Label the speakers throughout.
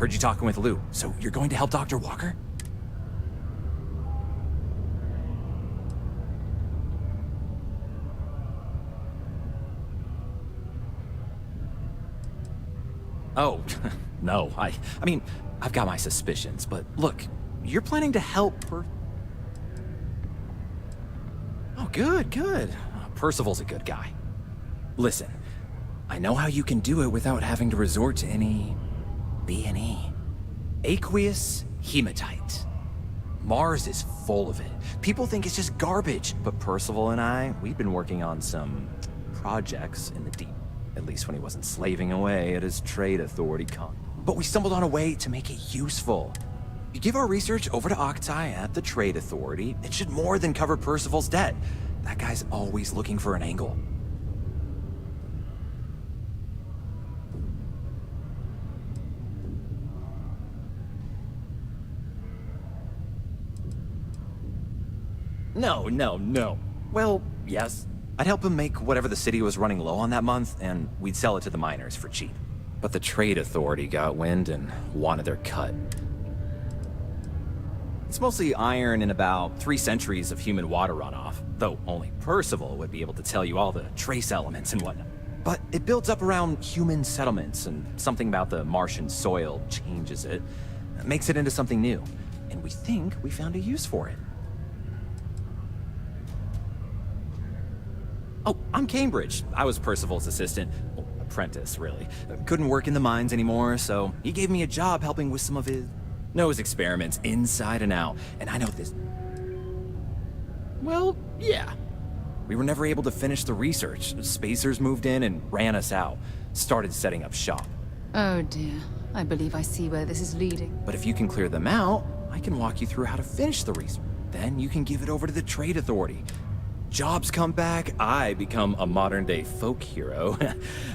Speaker 1: Heard you talking with Lou, so you're going to help Dr. Walker? Oh, no, I mean, I've got my suspicions, but look, you're planning to help Oh, good. Percival's a good guy. Listen, I know how you can do it without having to resort to any B&E. Aqueous hematite. Mars is full of it. People think it's just garbage, but Percival and I, we've been working on some projects in the deep. At least when he wasn't slaving away at his trade authority con. But we stumbled on a way to make it useful. You give our research over to Octai at the trade authority, it should more than cover Percival's debt. That guy's always looking for an angle. No. Well, yes. I'd help him make whatever the city was running low on that month, and we'd sell it to the miners for cheap. But the trade authority got wind and wanted their cut. It's mostly iron and about 3 centuries of human water runoff, though only Percival would be able to tell you all the trace elements and whatnot. But it builds up around human settlements, and something about the Martian soil changes it, makes it into something new. And we think we found a use for it. Oh, I'm Cambridge. I was Percival's assistant. Well, apprentice, really. Couldn't work in the mines anymore, so he gave me a job helping with some of his nose experiments inside and out. And I know this... Well, yeah. We were never able to finish the research. Spacers moved in and ran us out. Started setting up shop.
Speaker 2: Oh dear. I believe I see where this is leading.
Speaker 1: But if you can clear them out, I can walk you through how to finish the research. Then you can give it over to the trade authority. Jobs come back, I become a modern-day folk hero.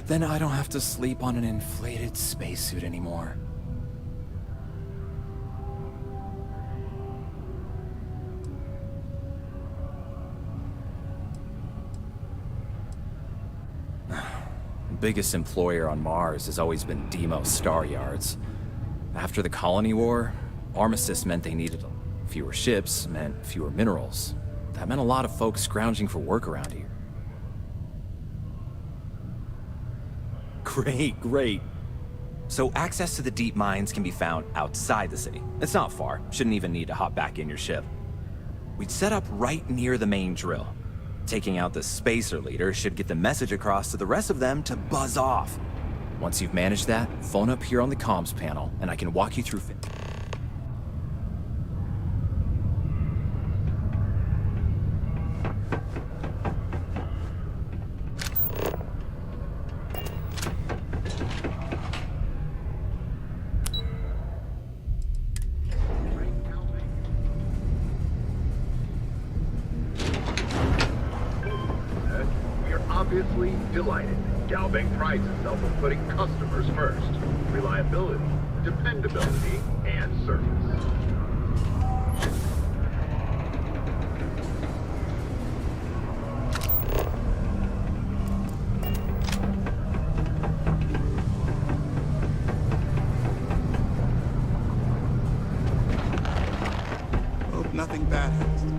Speaker 1: Then I don't have to sleep on an inflated spacesuit anymore. Biggest employer on Mars has always been Deimos Star Yards. After the Colony War, armistice meant they needed fewer ships, meant fewer minerals. That meant a lot of folks scrounging for work around here. Great. So access to the deep mines can be found outside the city. It's not far. Shouldn't even need to hop back in your ship. We'd set up right near the main drill. Taking out the spacer leader should get the message across to the rest of them to buzz off. Once you've managed that, phone up here on the comms panel, and I can walk you through...
Speaker 3: Obviously delighted. Galbank prides itself on putting customers first. Reliability, dependability, and service.
Speaker 4: Hope nothing bad happens today.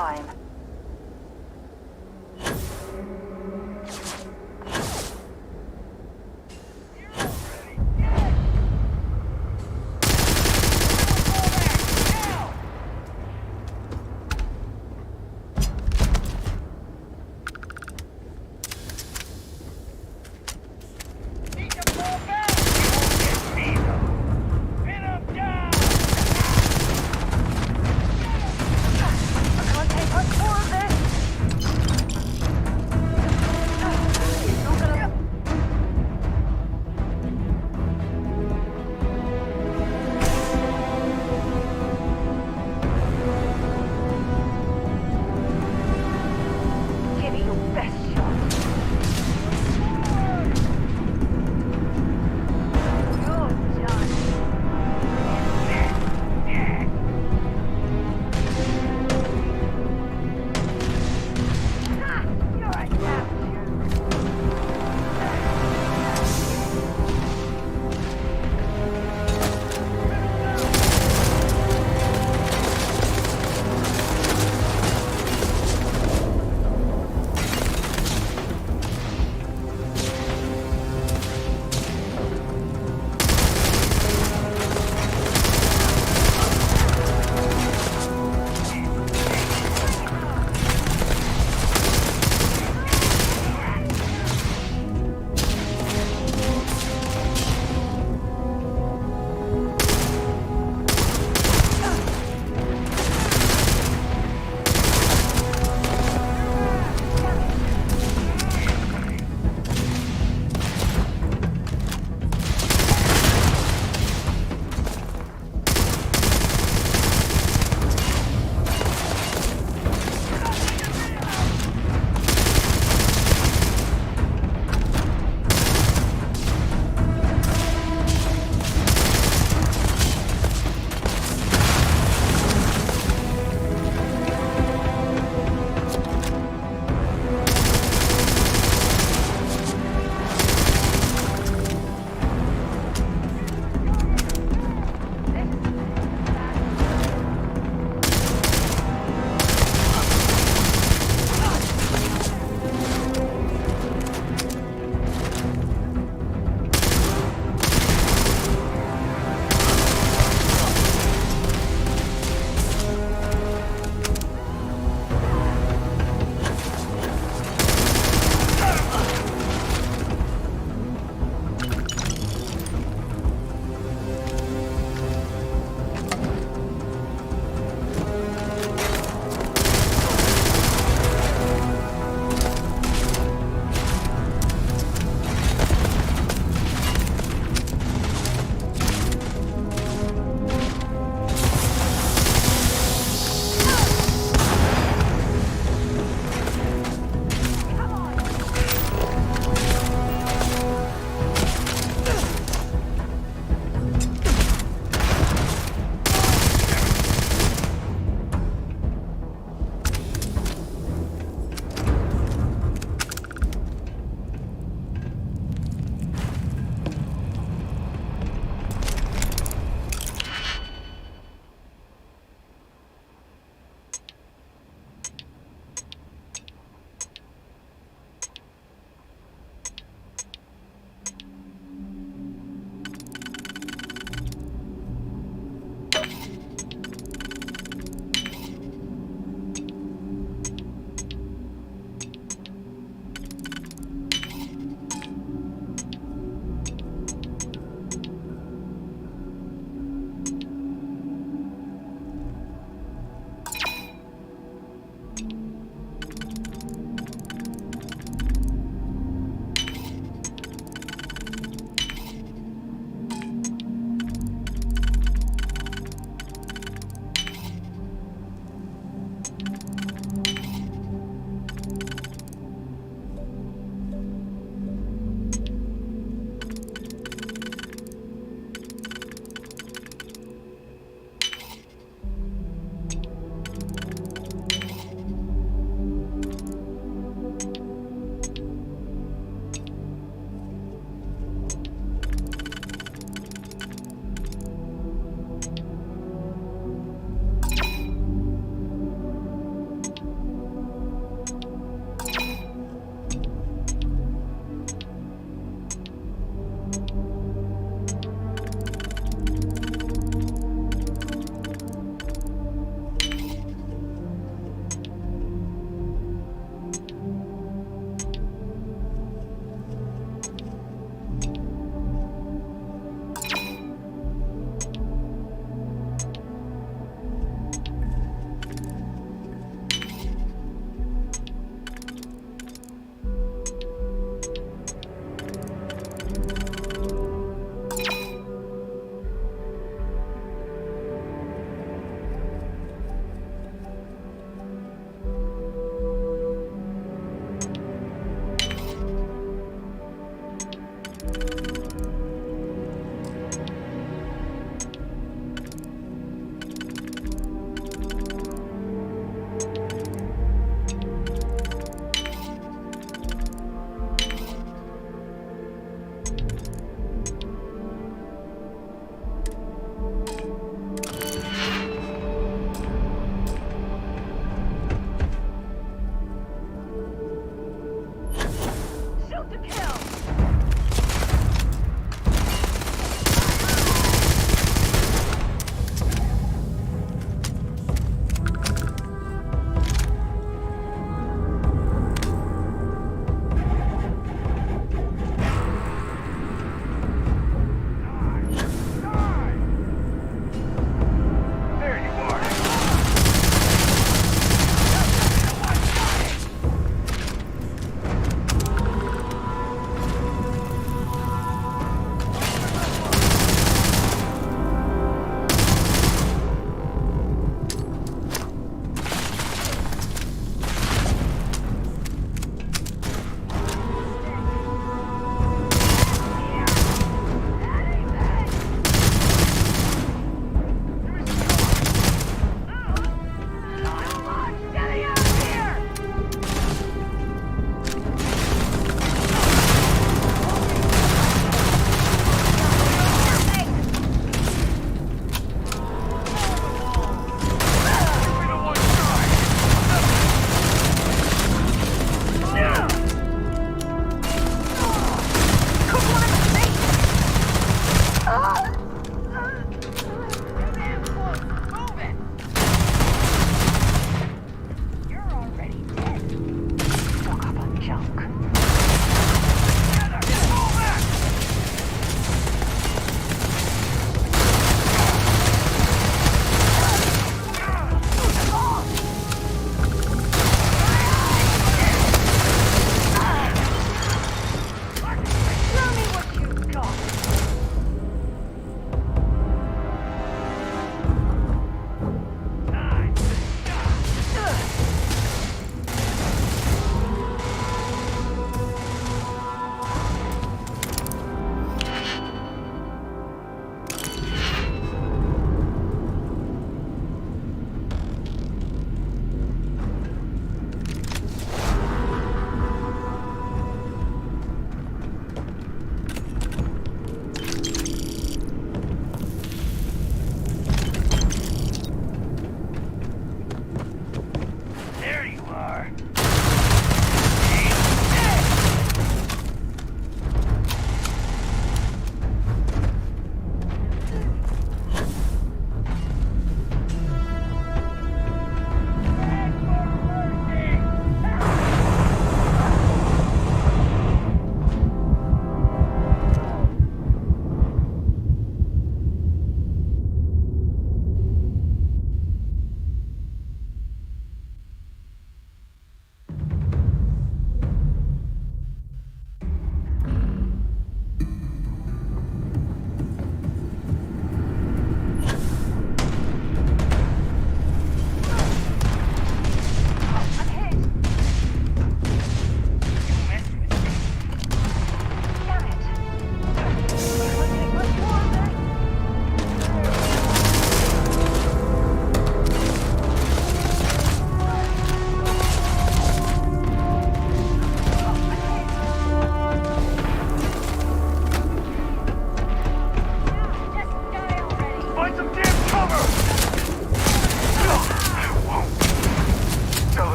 Speaker 5: time. I can't take up.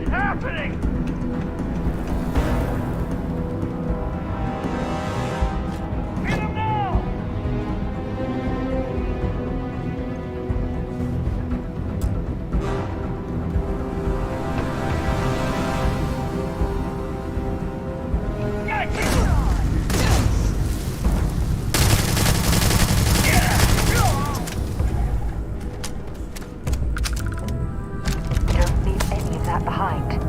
Speaker 3: is happening? Hit him now! Yeah, keep it on!
Speaker 5: Don't leave any of that behind.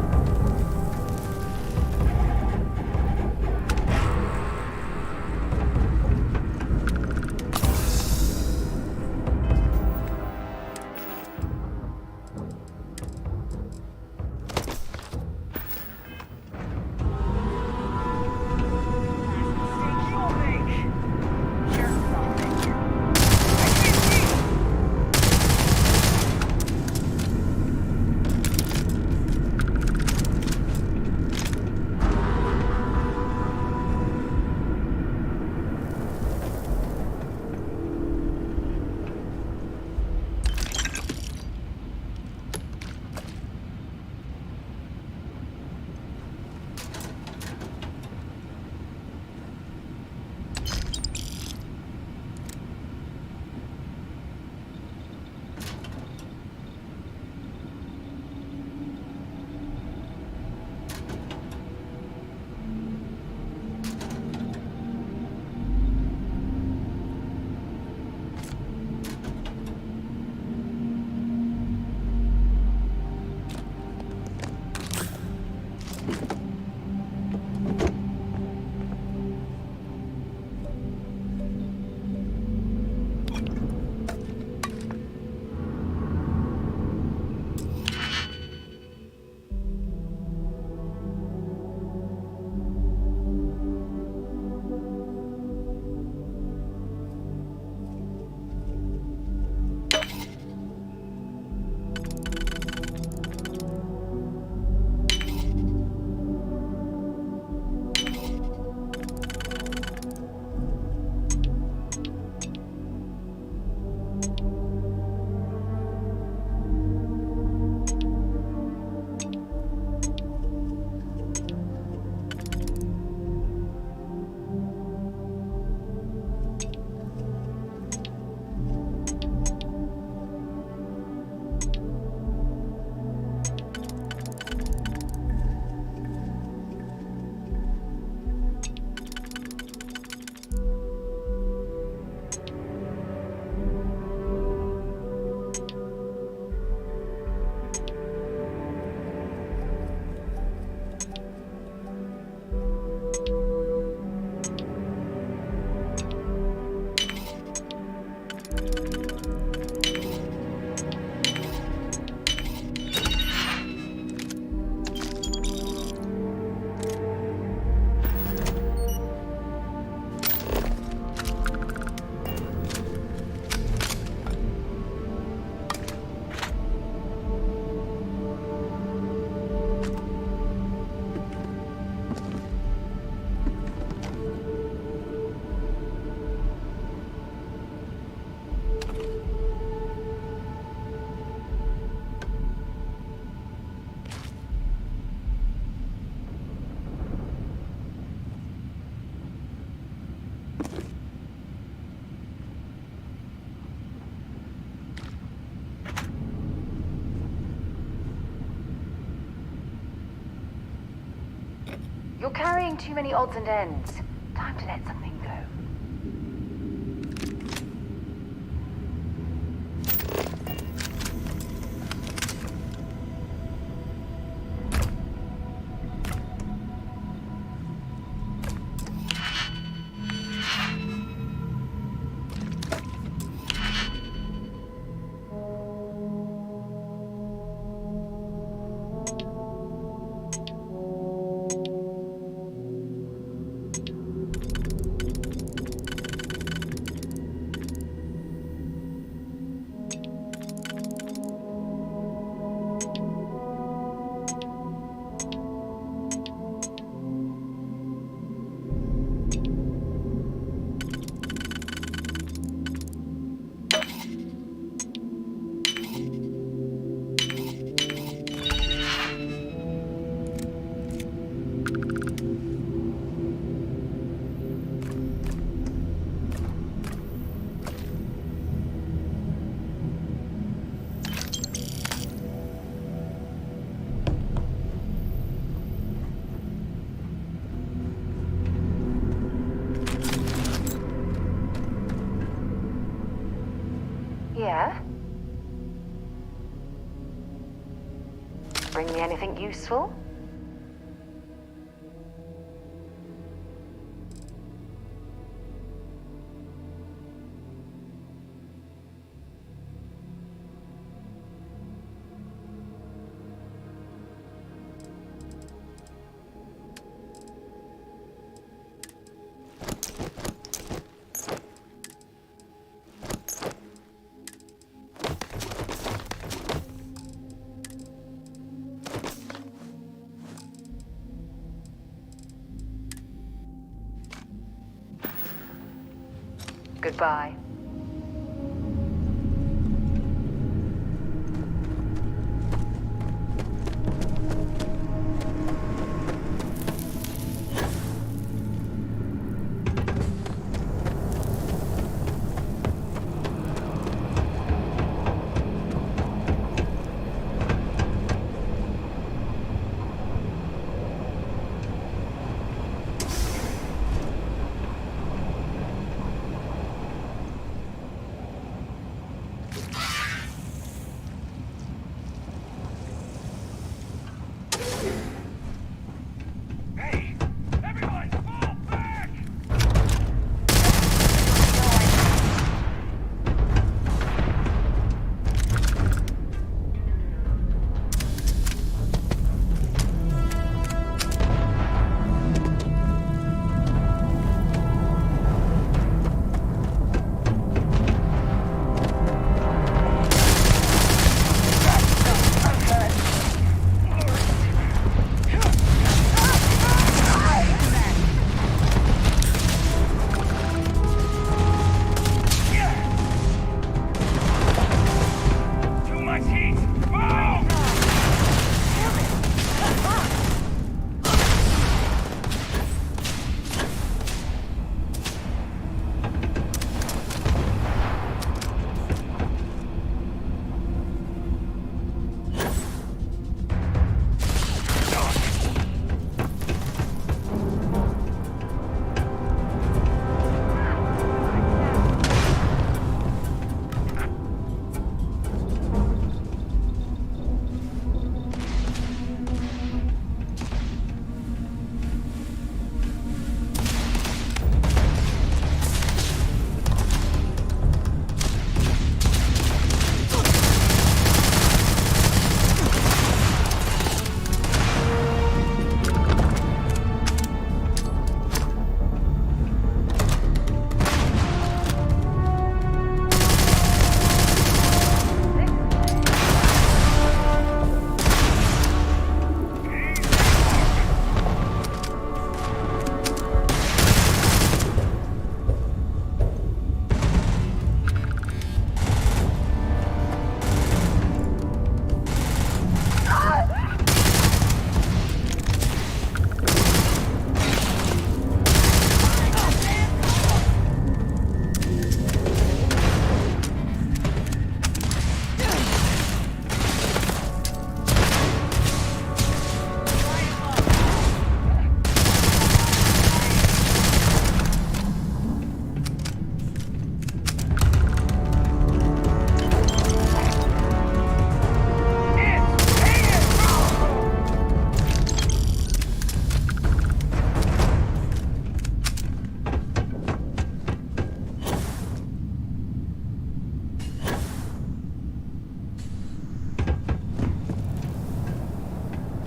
Speaker 5: You're carrying too many odds and ends. Time to let something go. bring me anything useful? Goodbye.
Speaker 3: Hey! Everyone, fall back! Too much heat! Move!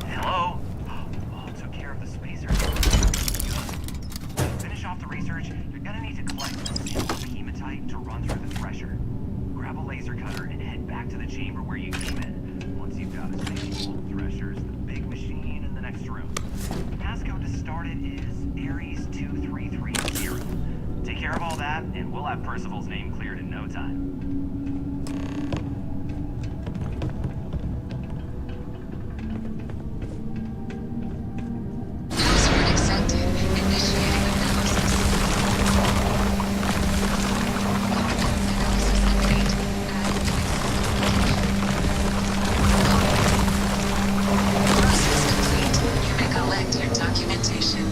Speaker 3: Hello? Oh, took care of the spacer. Good. Finish off the research. You're gonna need to collect a sample of hematite to run through the thresher. Grab a laser cutter and head back to the chamber where you came in. Once you've got a sample, thresher's the big machine in the next room. Passcode to start it is Ares 2330. Take care of all that, and we'll have Percival's name cleared in no time.
Speaker 2: Password accepted. Initiating analysis. Analysis complete. Process complete. You may collect your documentation.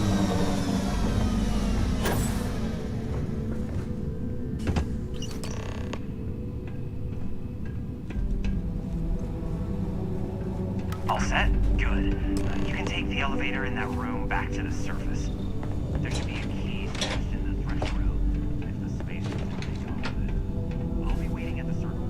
Speaker 3: elevator in that room back to the surface. There should be a key stashed in the threshold. If the space is to take off with it. I'll be waiting at the circle.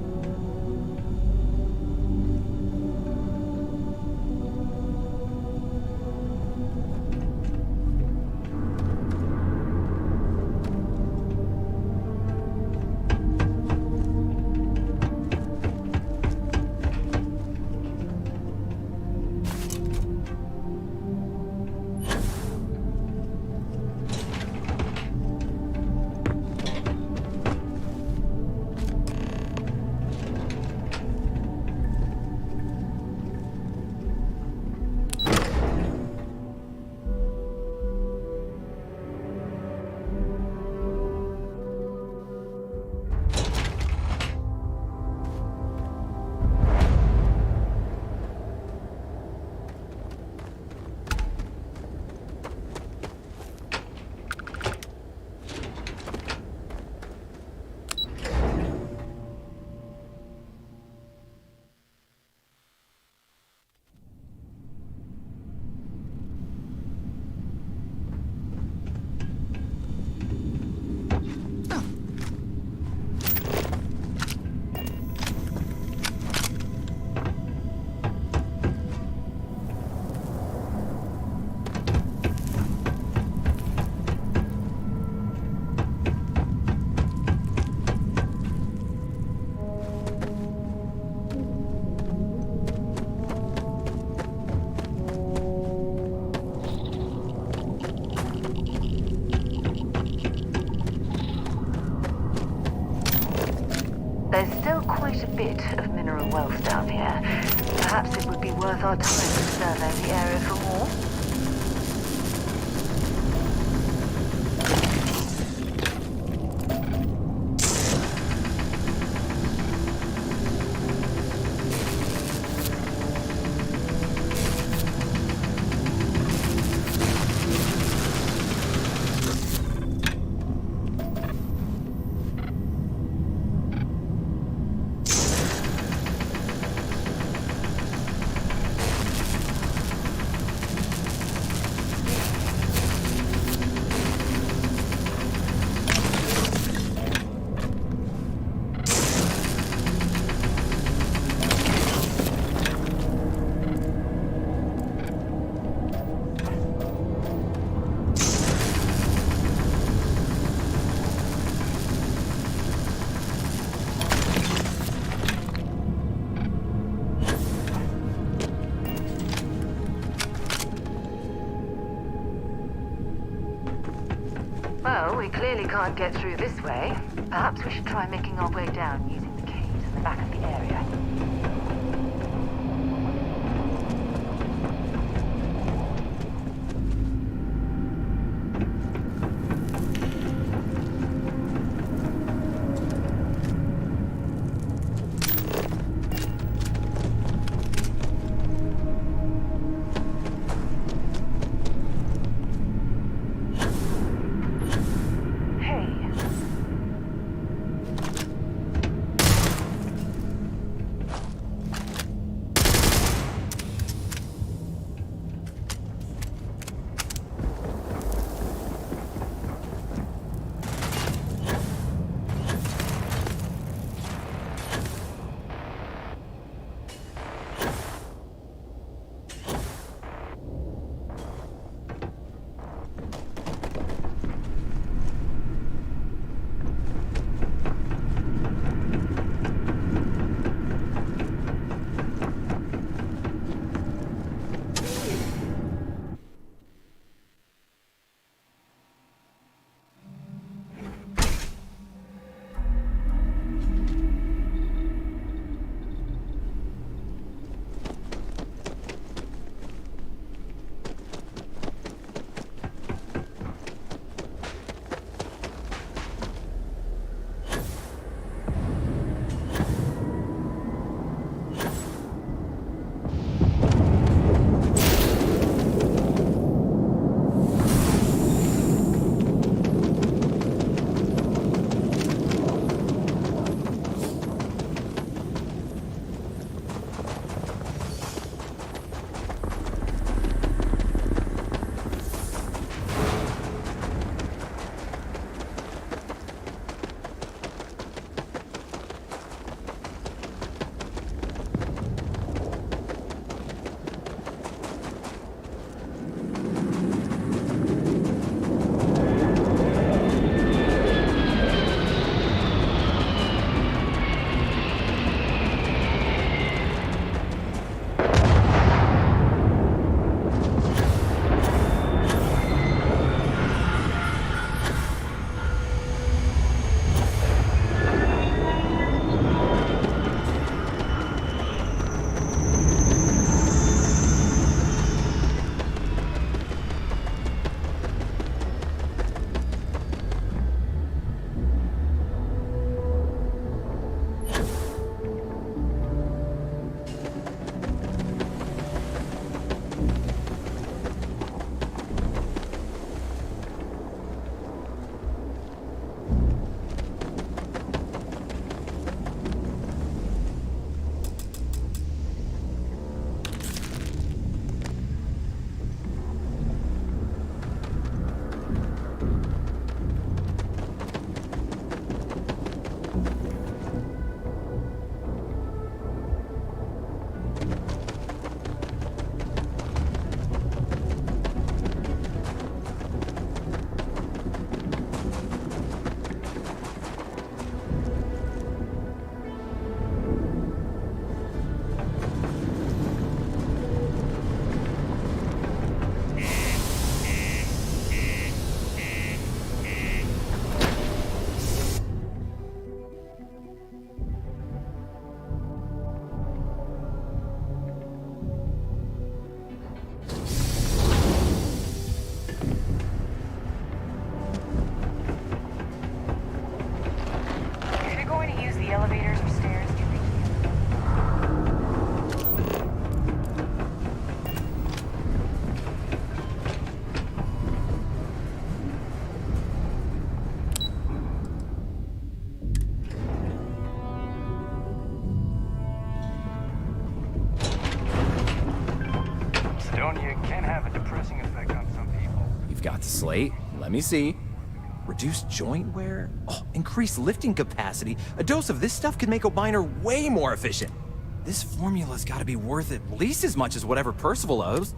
Speaker 5: There's still quite a bit of mineral wealth down here. Perhaps it would be worth our time to survey the area for more. Well, we clearly can't get through this way. Perhaps we should try making our way down using the caves in the back of the area.
Speaker 3: kick can have a depressing effect on some people.
Speaker 1: You've got the slate. Let me see. Reduce joint wear? Oh, increase lifting capacity. A dose of this stuff could make a miner way more efficient. This formula's gotta be worth at least as much as whatever Percival owes.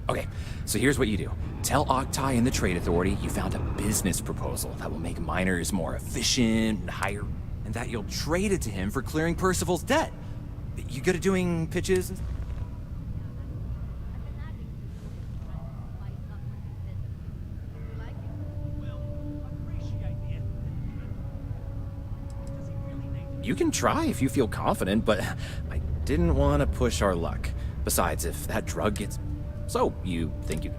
Speaker 1: Okay, so here's what you do. Tell Octai and the Trade Authority you found a business proposal that will make miners more efficient and higher, and that you'll trade it to him for clearing Percival's debt. You good at doing pitches? You can try if you feel confident, but I didn't want to push our luck. Besides, if that drug gets... So, you think you...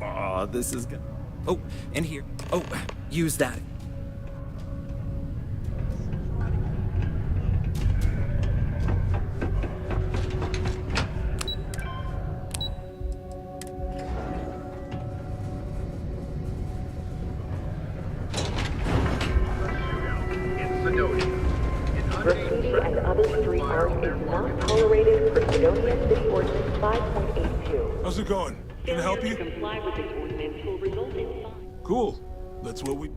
Speaker 1: Oh, this is good. Oh, and here. Oh, use that.
Speaker 6: Graffiti and other street art is not tolerated per Sidonia City Ordinance 5.82.
Speaker 7: How's it going? Can I help
Speaker 6: Failure to
Speaker 7: you?
Speaker 6: comply with this ordinance will result in fines.
Speaker 7: Cool. That's what we...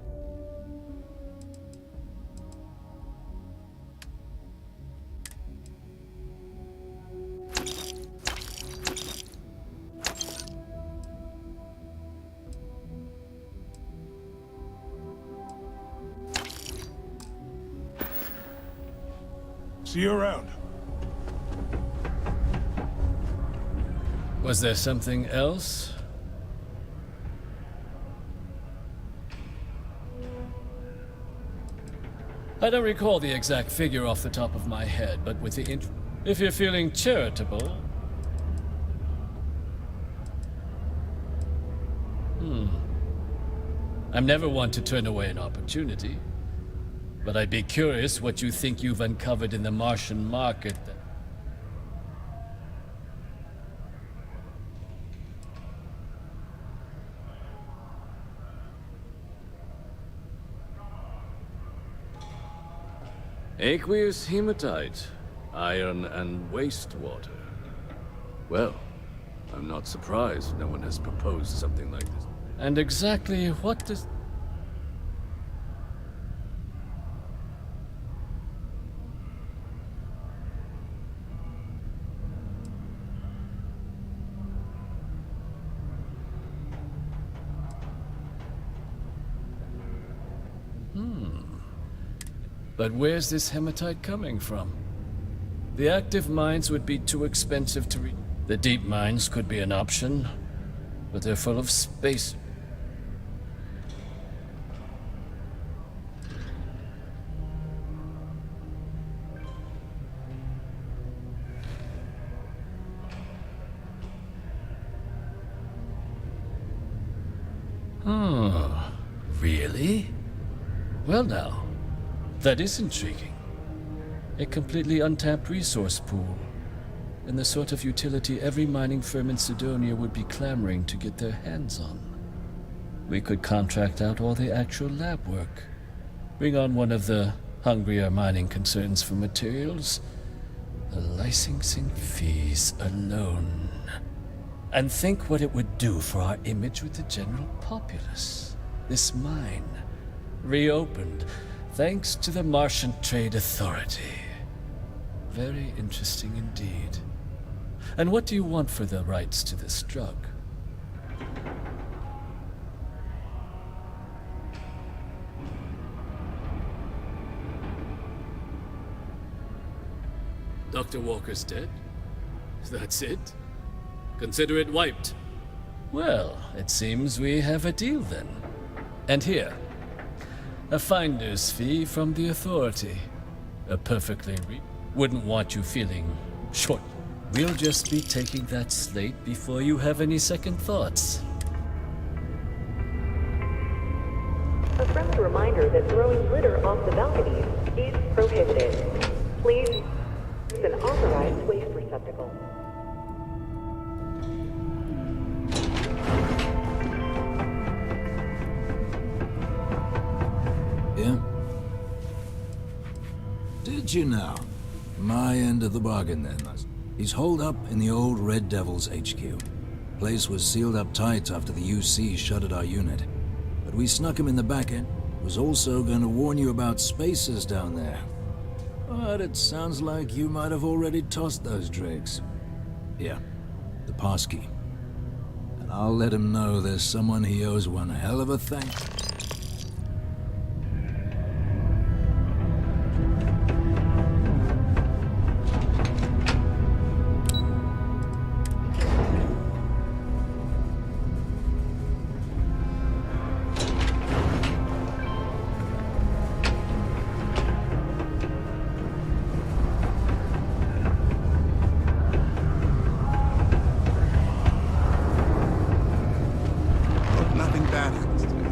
Speaker 7: See you around.
Speaker 8: Was there something else? I don't recall the exact figure off the top of my head, but with the if you're feeling charitable... I'm never one to turn away an opportunity. But I'd be curious what you think you've uncovered in the Martian market that...
Speaker 9: Aqueous hematite, iron and wastewater. Well, I'm not surprised no one has proposed something like this.
Speaker 8: And exactly what does... But where's this hematite coming from? The active mines would be too expensive to reach. The deep mines could be an option, but they're full of space. Really? Well now. That is intriguing. A completely untapped resource pool, and the sort of utility every mining firm in Sidonia would be clamoring to get their hands on. We could contract out all the actual lab work, bring on one of the hungrier mining concerns for materials, the licensing fees alone. And think what it would do for our image with the general populace. This mine, reopened, thanks to the Martian Trade Authority. Very interesting indeed. And what do you want for the rights to this drug? Dr. Walker's dead? That's it? Consider it wiped. Well, it seems we have a deal then. And here, a finder's fee from the authority. A perfectly wouldn't want you feeling short. We'll just be taking that slate before you have any second thoughts.
Speaker 6: A friendly reminder that throwing litter off the balconies is prohibited. Please use an authorized waste receptacle.
Speaker 10: Yeah? Did you know? My end of the bargain then. He's holed up in the old Red Devils HQ. Place was sealed up tight after the UC shuttered our unit. But we snuck him in the back end. Was also going to warn you about spacers down there. But it sounds like you might have already tossed those drakes. Yeah, the passkey. And I'll let him know there's someone he owes one hell of a thank.
Speaker 4: Hope nothing bad happens to me.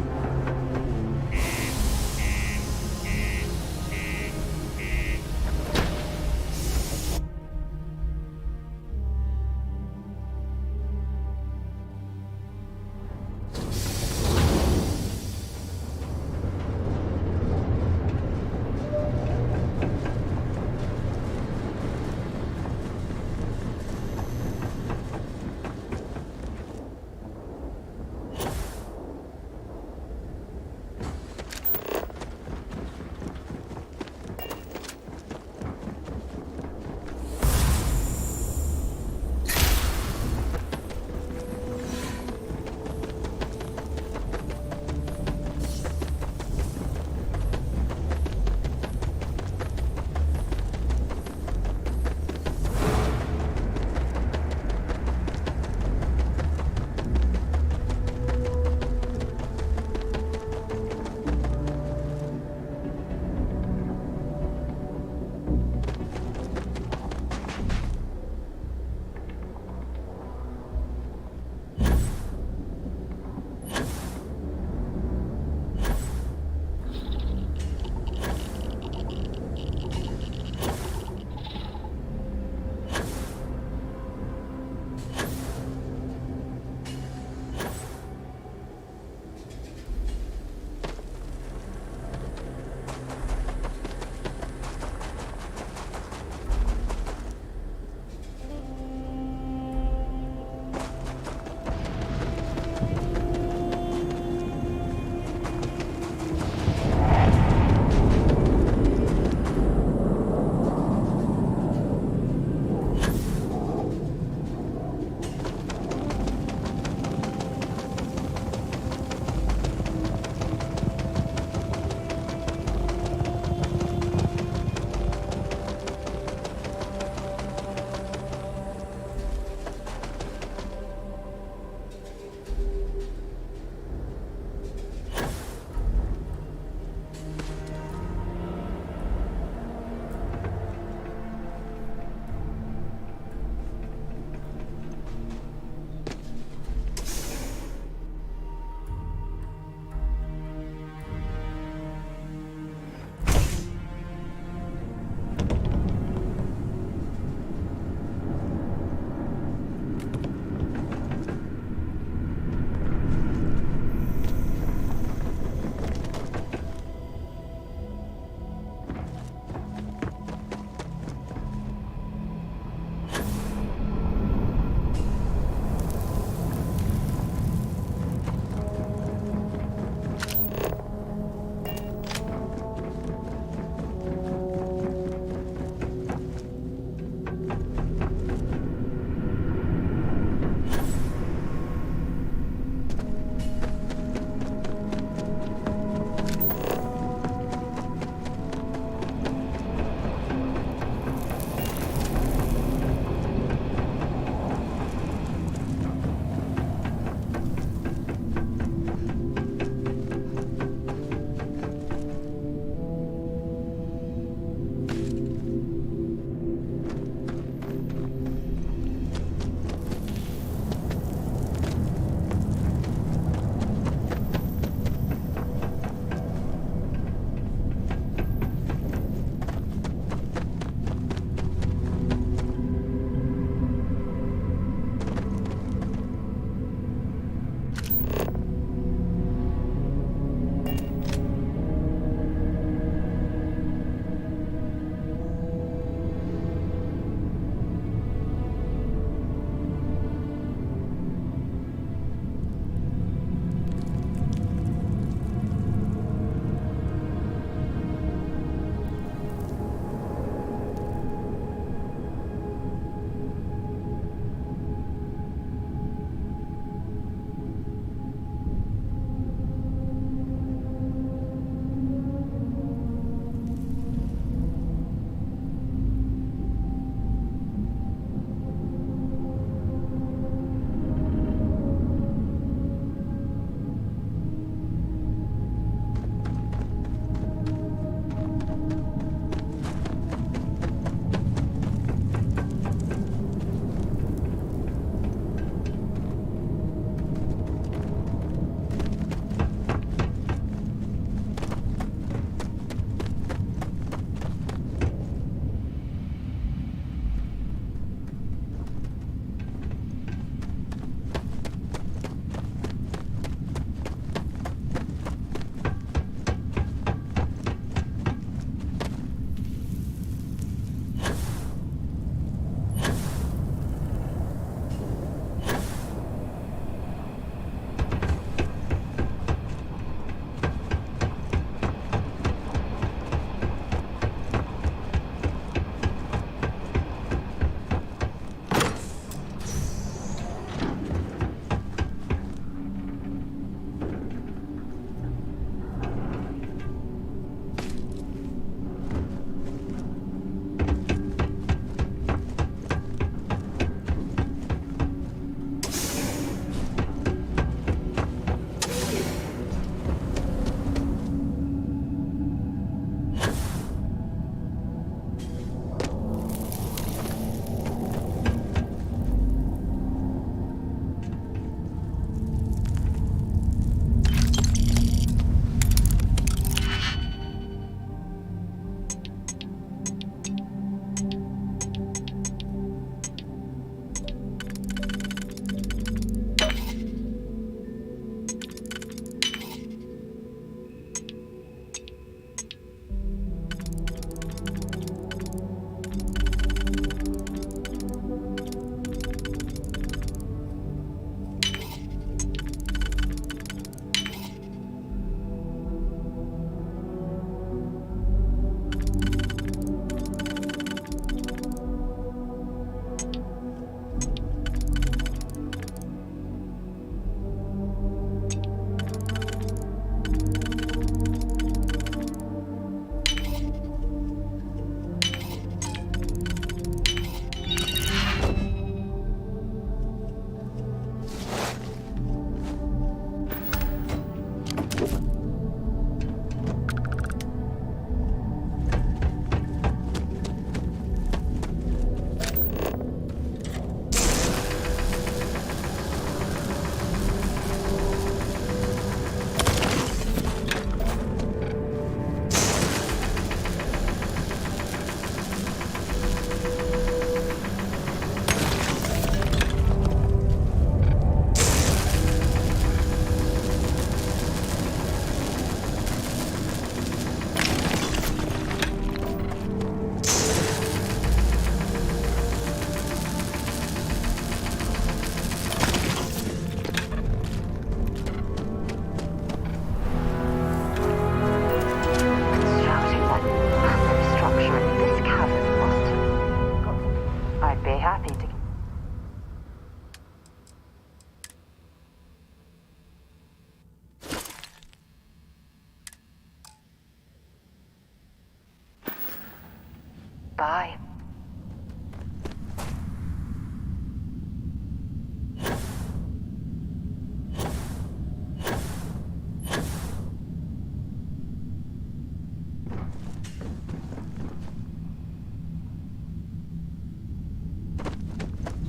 Speaker 5: Bye.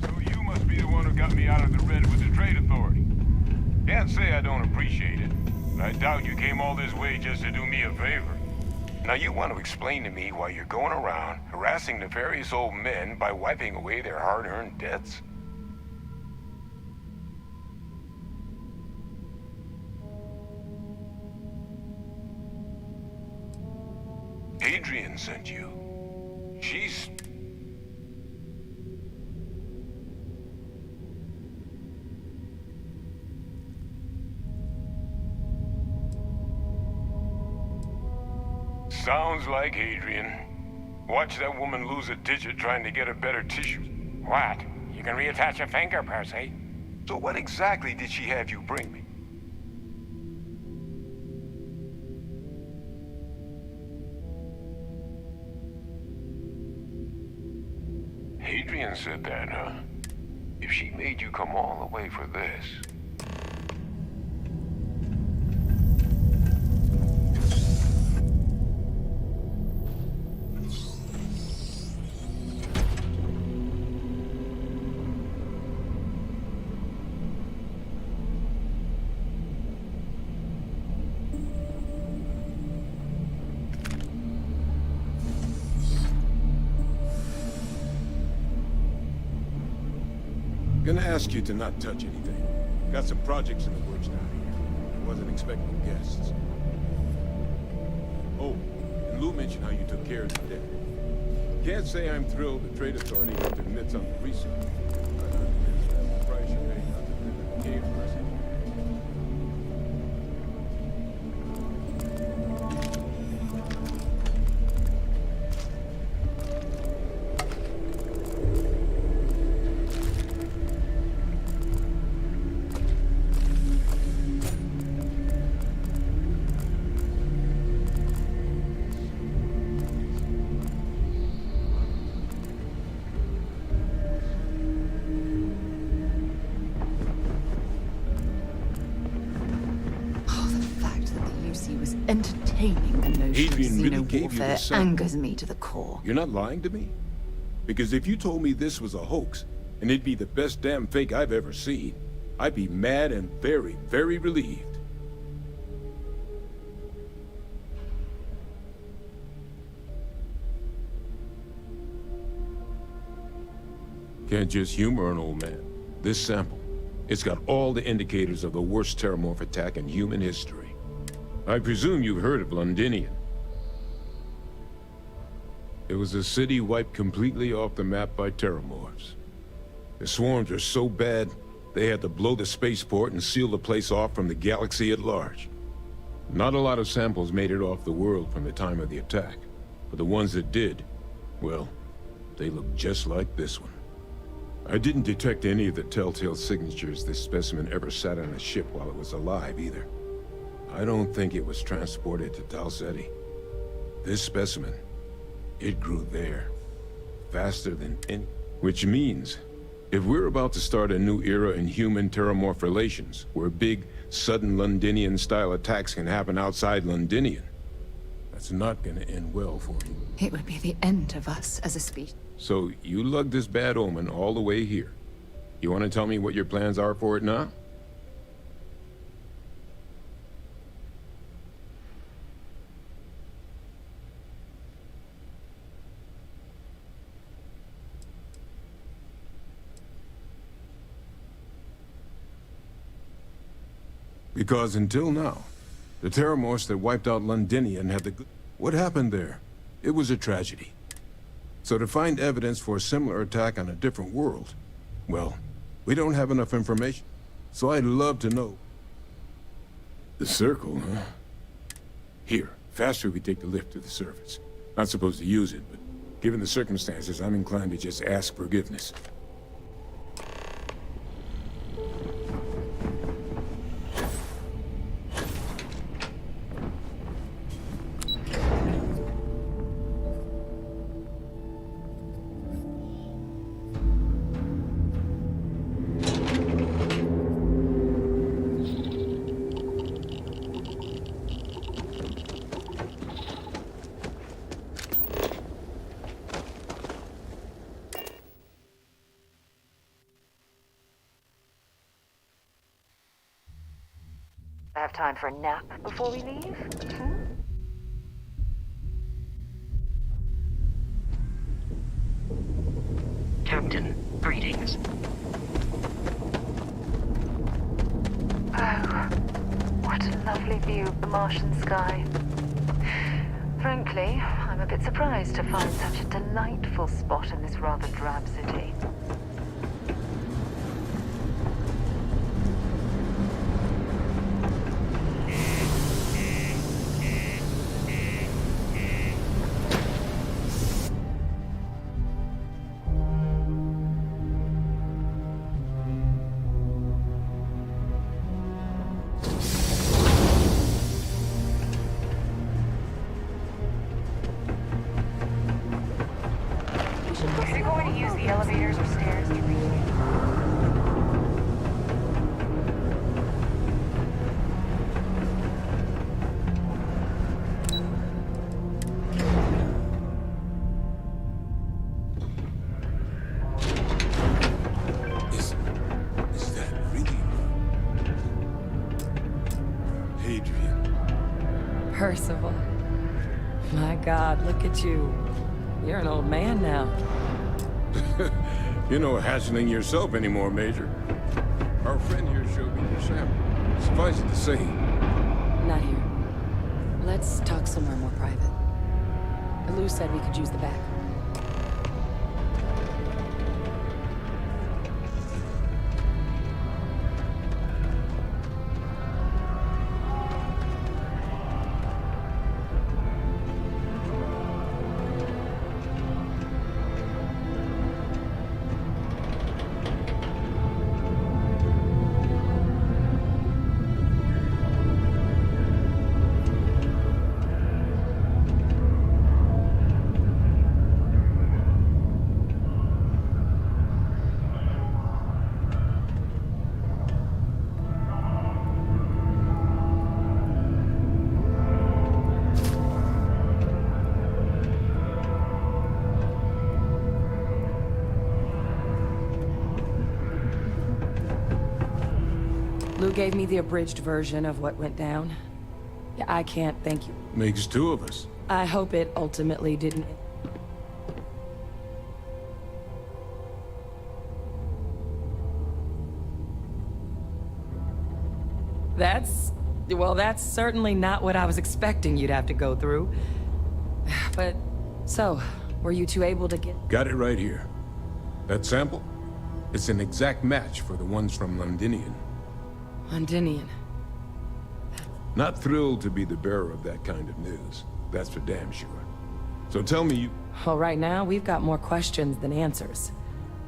Speaker 7: So you must be the one who got me out of the red with the Trade Authority. Can't say I don't appreciate it, but I doubt you came all this way just to do me a favor. Now you want to explain to me why you're going around harassing nefarious old men by wiping away their hard-earned debts? Adrian sent you. She's... Sounds like Adrian. Watch that woman lose a digit trying to get a better tissue. What? You can reattach a finger, Percy. So what exactly did she have you bring me? Adrian said that, huh? If she made you come all the way for this... Gonna ask you to not touch anything. Got some projects in the works down here. Wasn't expecting guests. Oh, and Lou mentioned how you took care of the debt. Can't say I'm thrilled the Trade Authority got their mitts on the resale. The price you paid not to live in the cave prison.
Speaker 5: Entertaining the notion
Speaker 7: Adrian
Speaker 5: of
Speaker 7: really
Speaker 5: xeno
Speaker 7: gave you
Speaker 5: warfare
Speaker 7: this sample.
Speaker 5: angers me to the core.
Speaker 7: You're not lying to me? Because if you told me this was a hoax, and it'd be the best damn fake I've ever seen, I'd be mad and very, very relieved. Can't just humor an old man. This sample, it's got all the indicators of the worst terramorph attack in human history. I presume you've heard of Londinian. It was a city wiped completely off the map by terramorphs. The swarms are so bad, they had to blow the spaceport and seal the place off from the galaxy at large. Not a lot of samples made it off the world from the time of the attack, but the ones that did, well, they look just like this one. I didn't detect any of the telltale signatures this specimen ever sat on a ship while it was alive, either. I don't think it was transported to Dalseti. This specimen, it grew there, faster than any... Which means, if we're about to start a new era in human-terramorph relations, where big, sudden Londinian-style attacks can happen outside Londinian, that's not gonna end well for me.
Speaker 5: It would be the end of us as a species.
Speaker 7: So, you lugged this bad omen all the way here. You want to tell me what your plans are for it now? Because until now, the terramorphs that wiped out Londinian had the... What happened there? It was a tragedy. So to find evidence for a similar attack on a different world, well, we don't have enough information. So I'd love to know. The circle, huh? Here, faster we take the lift to the surface. Not supposed to use it, but given the circumstances, I'm inclined to just ask forgiveness.
Speaker 5: I have time for a nap before we leave? Hmm?
Speaker 2: Captain, greetings.
Speaker 5: Oh, what a lovely view of the Martian sky. Frankly, I'm a bit surprised to find such a delightful spot in this rather drab city.
Speaker 11: If you're going to use the elevators or stairs, get ready.
Speaker 7: Is that really Adrian?
Speaker 11: Percival. My God, look at you. You're an old man now.
Speaker 7: You're no hatchling yourself anymore, Major. Our friend here showed me your sample. Suffice it to say,
Speaker 11: Not here. Let's talk somewhere more private. Lou said we could use the back. Lou gave me the abridged version of what went down. Yeah, I can't thank you.
Speaker 7: makes two of us.
Speaker 11: I hope it ultimately didn't. That's certainly not what I was expecting you'd have to go through. But, so, were you two able to get...
Speaker 7: Got it right here. That sample? It's an exact match for the ones from Londinian.
Speaker 11: Londinian?
Speaker 7: Not thrilled to be the bearer of that kind of news. That's for damn sure. So tell me you...
Speaker 11: Well, right now, we've got more questions than answers.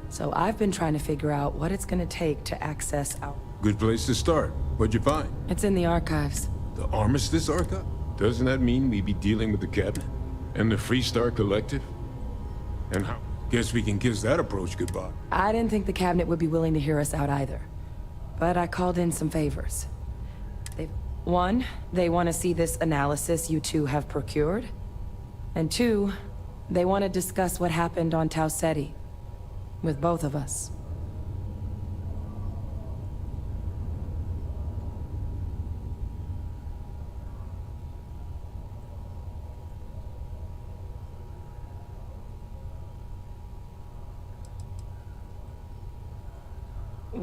Speaker 11: So I've been trying to figure out what it's gonna take to access our...
Speaker 7: Good place to start. What'd you find?
Speaker 11: It's in the archives.
Speaker 7: The Armistice Archive? Doesn't that mean we'd be dealing with the Cabinet? And the Freestar Collective? And how? Guess we can kiss that approach goodbye.
Speaker 11: I didn't think the cabinet would be willing to hear us out either. But I called in some favors. One, they want to see this analysis you two have procured. And two, they want to discuss what happened on Tau Ceti. With both of us.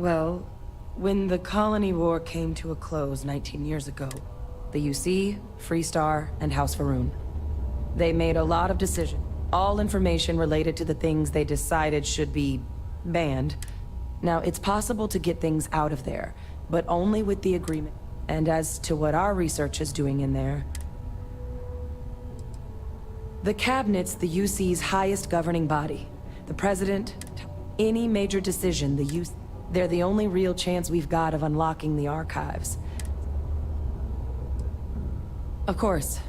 Speaker 11: Well, when the Colony War came to a close 19 years ago, the UC, Freestar, and House Faroon, they made a lot of decisions. All information related to the things they decided should be banned. Now, it's possible to get things out of there, but only with the agreement. And as to what our research is doing in there, the Cabinet's the UC's highest governing body. The President, any major decision, the UC, they're the only real chance we've got of unlocking the archives. Of course,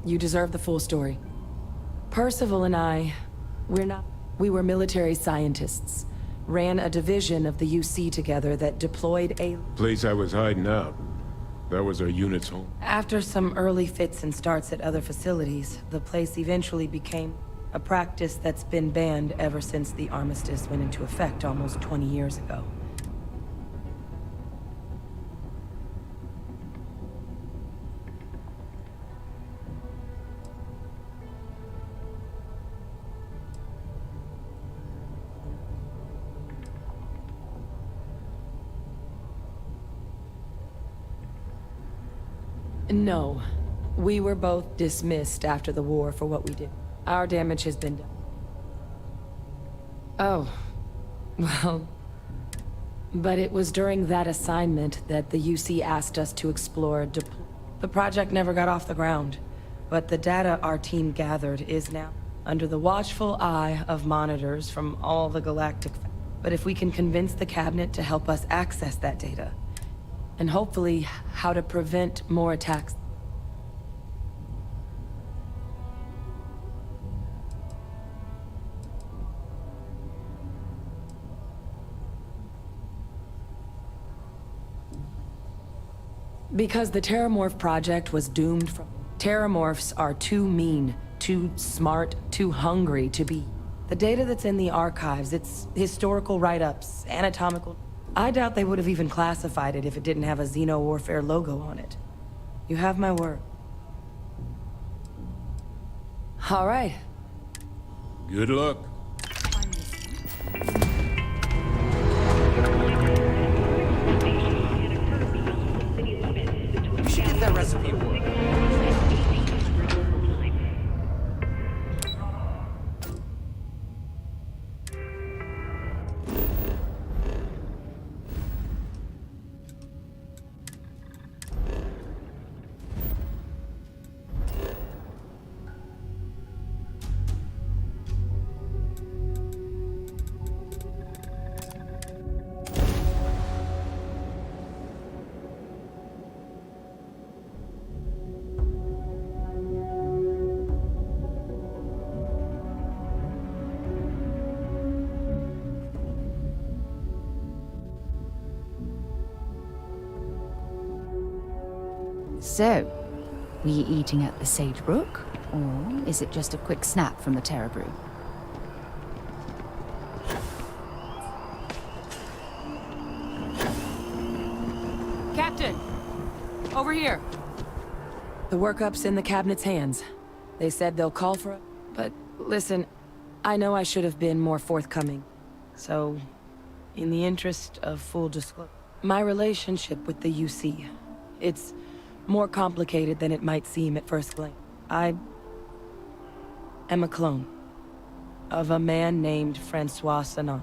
Speaker 11: you deserve the full story. Percival and I, we were military scientists. Ran a division of the UC together that deployed a...
Speaker 7: Place I was hiding out. That was our unit's home.
Speaker 11: After some early fits and starts at other facilities, the place eventually became a practice that's been banned ever since the armistice went into effect almost 20 years ago. No. We were both dismissed after the war for what we did. Our damage has been done. Oh. Well... But it was during that assignment that the UC asked us to explore the project never got off the ground, but the data our team gathered is now under the watchful eye of monitors from all the galactic... But if we can convince the cabinet to help us access that data, and hopefully how to prevent more attacks... Because the Terramorph project was doomed from... Terramorphs are too mean, too smart, too hungry to be... The data that's in the archives, it's historical write-ups, anatomical... I doubt they would have even classified it if it didn't have a Xeno-Warfare logo on it. You have my word. All right.
Speaker 7: Good luck.
Speaker 1: We should get that recipe book.
Speaker 12: So, were you eating at the Sagebrook, or is it just a quick snap from the Terra Brew?
Speaker 11: Captain! Over here! The workup's in the cabinet's hands. They said they'll call for it. But listen, I know I should have been more forthcoming. So, in the interest of full disclosure, my relationship with the UC, it's more complicated than it might seem at first glance. I am a clone of a man named Francois Sanon,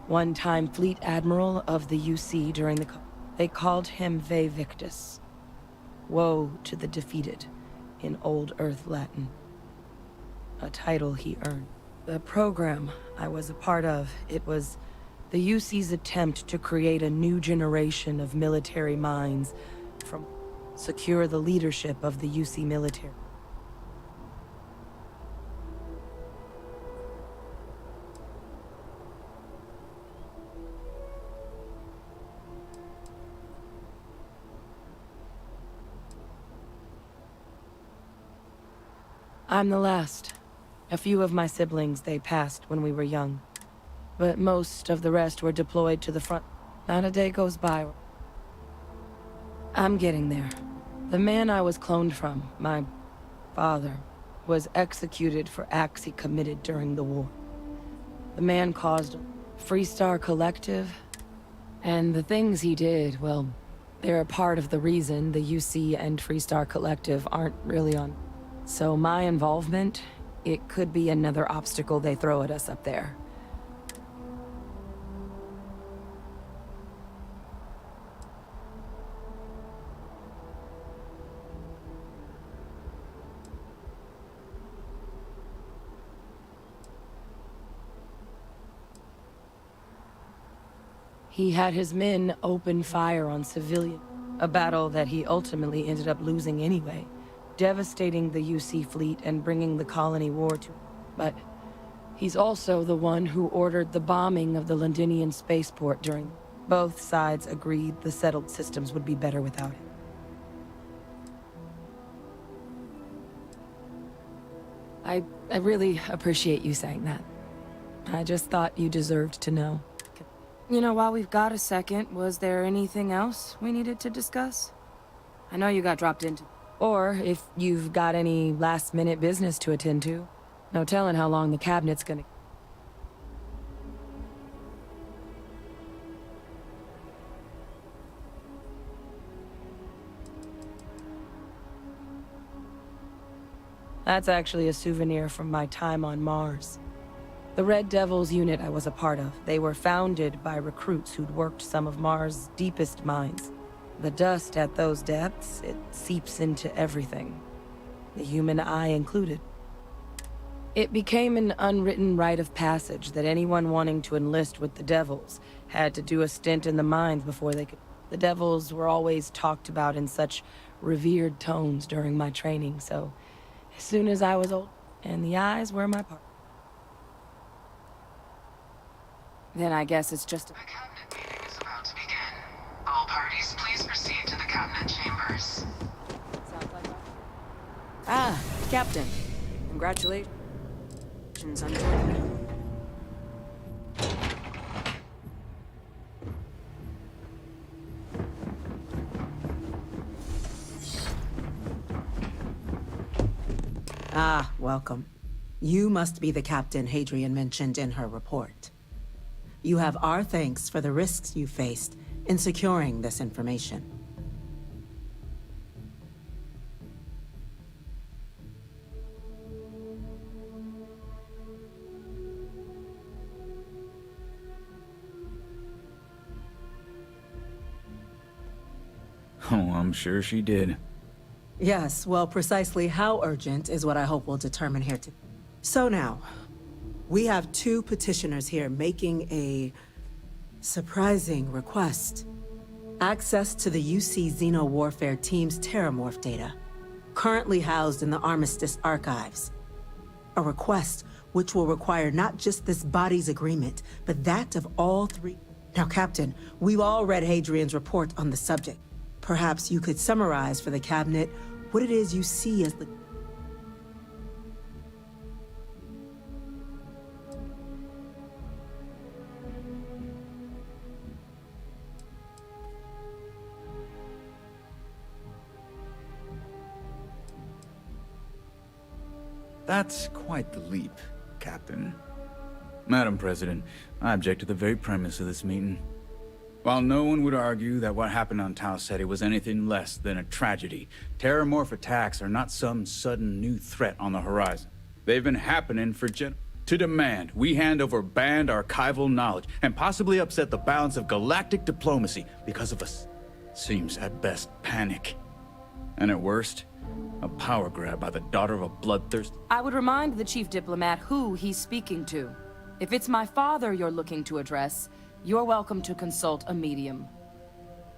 Speaker 11: one-time fleet admiral of the UC during the... They called him Ve Victus. Woe to the defeated, in Old Earth Latin. A title he earned. The program I was a part of, it was the UC's attempt to create a new generation of military minds from... secure the leadership of the UC military. I'm the last. A few of my siblings, they passed when we were young. But most of the rest were deployed to the front. Not a day goes by. I'm getting there. The man I was cloned from, my father, was executed for acts he committed during the war. The man caused Freestar Collective, and the things he did, well, they're a part of the reason the UC and Freestar Collective aren't really on. So my involvement, it could be another obstacle they throw at us up there. He had his men open fire on civilians, a battle that he ultimately ended up losing anyway, devastating the UC fleet and bringing the colony war to... But he's also the one who ordered the bombing of the Londinian spaceport during... Both sides agreed the settled systems would be better without him. I really appreciate you saying that. I just thought you deserved to know. You know, while we've got a second, was there anything else we needed to discuss? I know you got dropped into... Or if you've got any last-minute business to attend to. No telling how long the cabinet's gonna... That's actually a souvenir from my time on Mars. The Red Devils unit I was a part of, they were founded by recruits who'd worked some of Mars' deepest mines. The dust at those depths, it seeps into everything, the human eye included. It became an unwritten rite of passage that anyone wanting to enlist with the Devils had to do a stint in the mines before they could. The Devils were always talked about in such revered tones during my training, so as soon as I was old, and the eyes were my part. Then I guess it's just
Speaker 2: The cabinet meeting is about to begin. All parties, please proceed to the cabinet chambers.
Speaker 11: Ah, Captain. Congratulations on joining me.
Speaker 13: Ah, welcome. You must be the captain Hadrian mentioned in her report. You have our thanks for the risks you faced in securing this information.
Speaker 14: Oh, I'm sure she did.
Speaker 13: Yes, well, precisely how urgent is what I hope we'll determine here today. So now, we have two petitioners here making a surprising request. Access to the UC Xeno Warfare Team's Terramorph data, currently housed in the Armistice archives. A request which will require not just this body's agreement, but that of all three. Now, Captain, we've all read Hadrian's report on the subject. Perhaps you could summarize for the cabinet what it is you see as the...
Speaker 14: That's quite the leap, Captain. Madam President, I object to the very premise of this meeting. While no one would argue that what happened on Tau Ceti was anything less than a tragedy, terramorph attacks are not some sudden new threat on the horizon. They've been happening for to demand we hand over banned archival knowledge and possibly upset the balance of galactic diplomacy because of seems at best panic. And at worst, a power grab by the daughter of a bloodthirst.
Speaker 11: I would remind the chief diplomat who he's speaking to. If it's my father you're looking to address, you're welcome to consult a medium.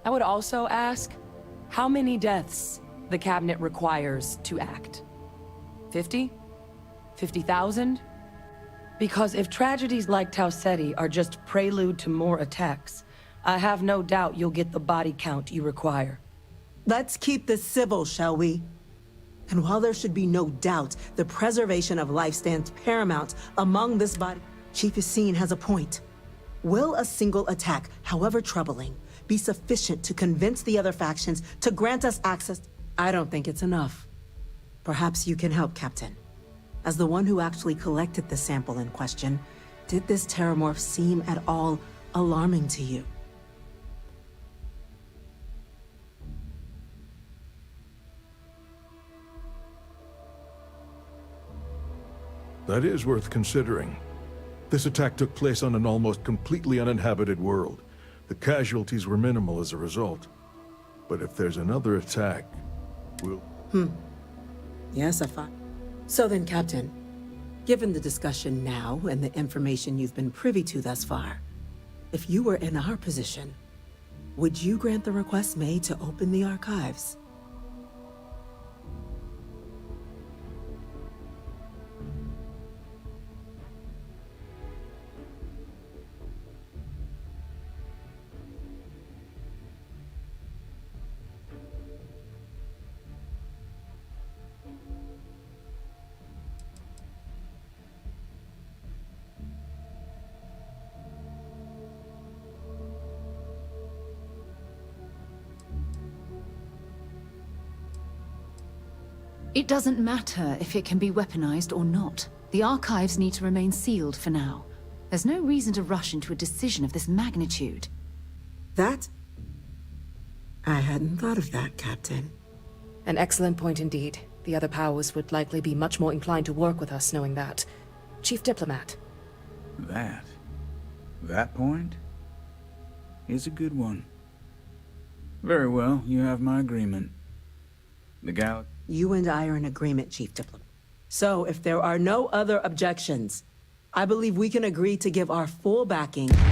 Speaker 11: I would also ask how many deaths the cabinet requires to act. 50? 50,000? Because if tragedies like Tau Ceti are just prelude to more attacks, I have no doubt you'll get the body count you require.
Speaker 13: Let's keep this civil, shall we? And while there should be no doubt the preservation of life stands paramount among this body, Chief Yassine has a point. Will a single attack, however troubling, be sufficient to convince the other factions to grant us access? I don't think it's enough. Perhaps you can help, Captain. As the one who actually collected the sample in question, did this terramorph seem at all alarming to you?
Speaker 15: That is worth considering. This attack took place on an almost completely uninhabited world. The casualties were minimal as a result. But if there's another attack, we'll...
Speaker 13: Yes, I find. So then, Captain, given the discussion now and the information you've been privy to thus far, if you were in our position, would you grant the request made to open the archives?
Speaker 12: It doesn't matter if it can be weaponized or not. The archives need to remain sealed for now. There's no reason to rush into a decision of this magnitude.
Speaker 13: That? I hadn't thought of that, Captain.
Speaker 11: An excellent point indeed. The other powers would likely be much more inclined to work with us knowing that. Chief Diplomat.
Speaker 14: That point is a good one. Very well, you have my agreement. The Galaxy.
Speaker 13: You and I are in agreement, Chief Diplomat. So, if there are no other objections, I believe we can agree to give our full backing.
Speaker 2: Attention.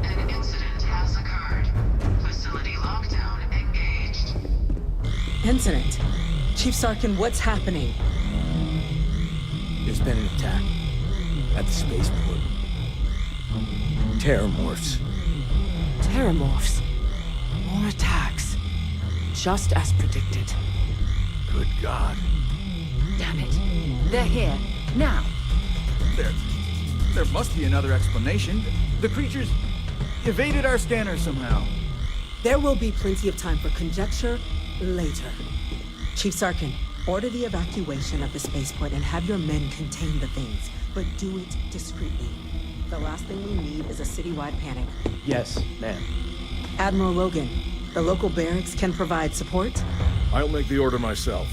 Speaker 2: An incident has occurred. Facility lockdown engaged.
Speaker 13: Incident? Chief Sarkin, what's happening?
Speaker 1: There's been an attack at the spaceport. Terramorphs.
Speaker 11: Terramorphs. More attacks. Just as predicted.
Speaker 15: Good God.
Speaker 12: Damn it. They're here. Now.
Speaker 14: There must be another explanation. The creatures evaded our scanner somehow.
Speaker 13: There will be plenty of time for conjecture later. Chief Sarkin, order the evacuation of the spaceport and have your men contain the things, but do it discreetly. The last thing we need is a citywide panic.
Speaker 1: Yes, ma'am.
Speaker 13: Admiral Logan, the local barracks can provide support?
Speaker 15: I'll make the order myself.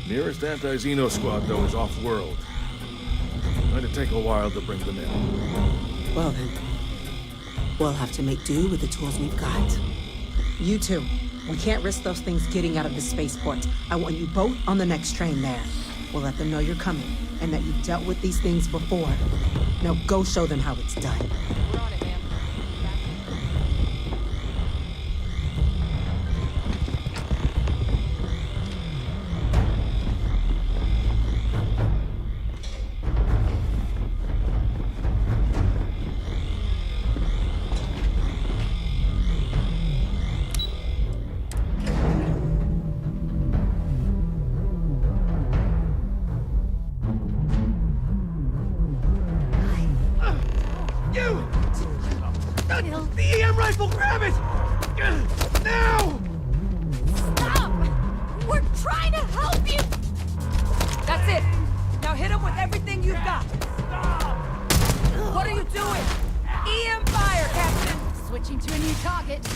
Speaker 15: Nearest anti-Xeno squad, though, is off-world. Going to take a while to bring them in.
Speaker 13: Well then, we'll have to make do with the tools we've got. You two, we can't risk those things getting out of the spaceport. I want you both on the next train there. We'll let them know you're coming, and that you've dealt with these things before. Now go show them how it's done.
Speaker 11: We're on it, ma'am.
Speaker 3: The EM rifle, grab it! Now!
Speaker 11: Stop! We're trying to help you! That's it! Now hit him with everything you've got! What are you doing? EM fire, Captain!
Speaker 12: Switching to a new target.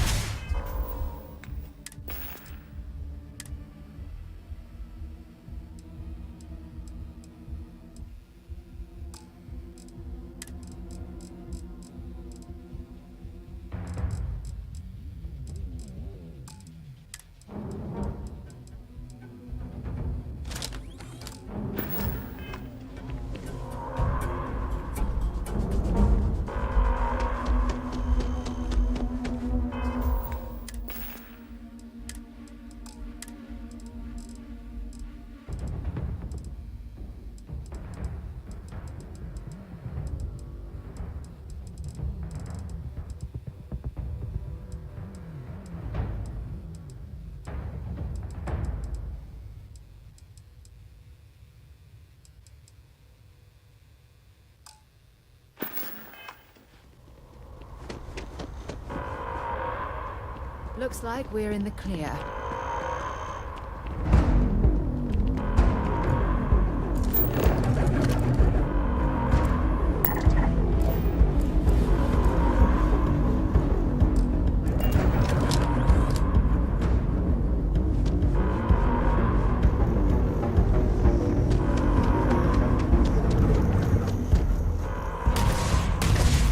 Speaker 12: Looks like we're in the clear.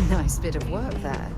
Speaker 12: Nice bit of work there.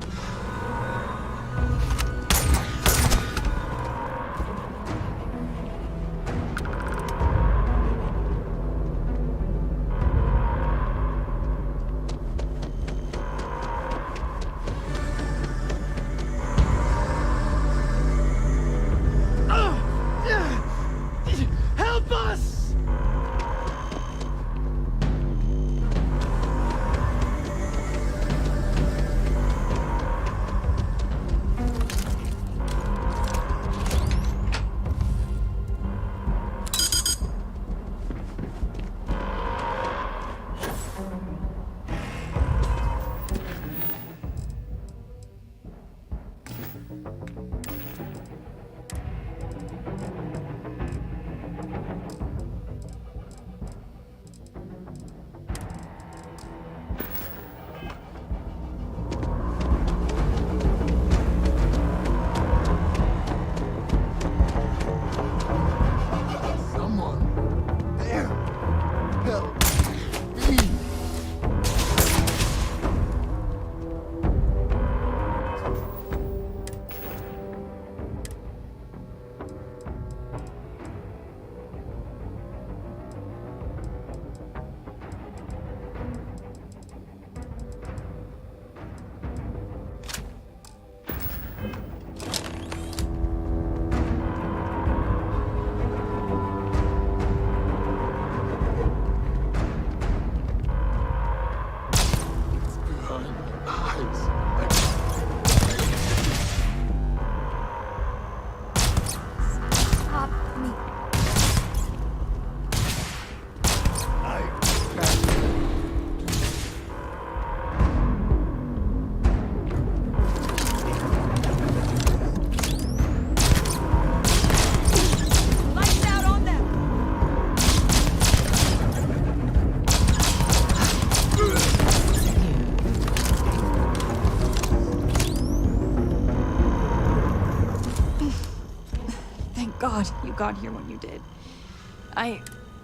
Speaker 16: God you got here when you did.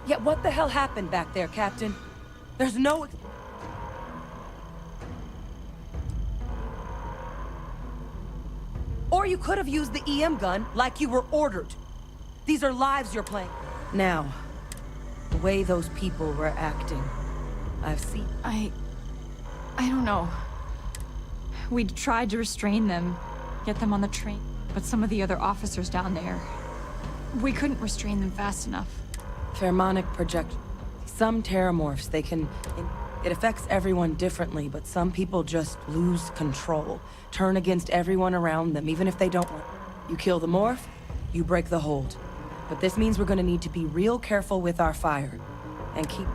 Speaker 11: Yeah, what the hell happened back there, Captain? There's no... Or you could have used the EM gun like you were ordered. These are lives you're playing. Now, the way those people were acting, I've seen...
Speaker 16: I don't know. We tried to restrain them, get them on the train, but some of the other officers down there, we couldn't restrain them fast enough.
Speaker 11: Pheromonic projection. Some terramorphs, they can... It affects everyone differently, but some people just lose control. Turn against everyone around them, even if they don't want... You kill the morph, you break the hold. But this means we're gonna need to be real careful with our fire. And keep...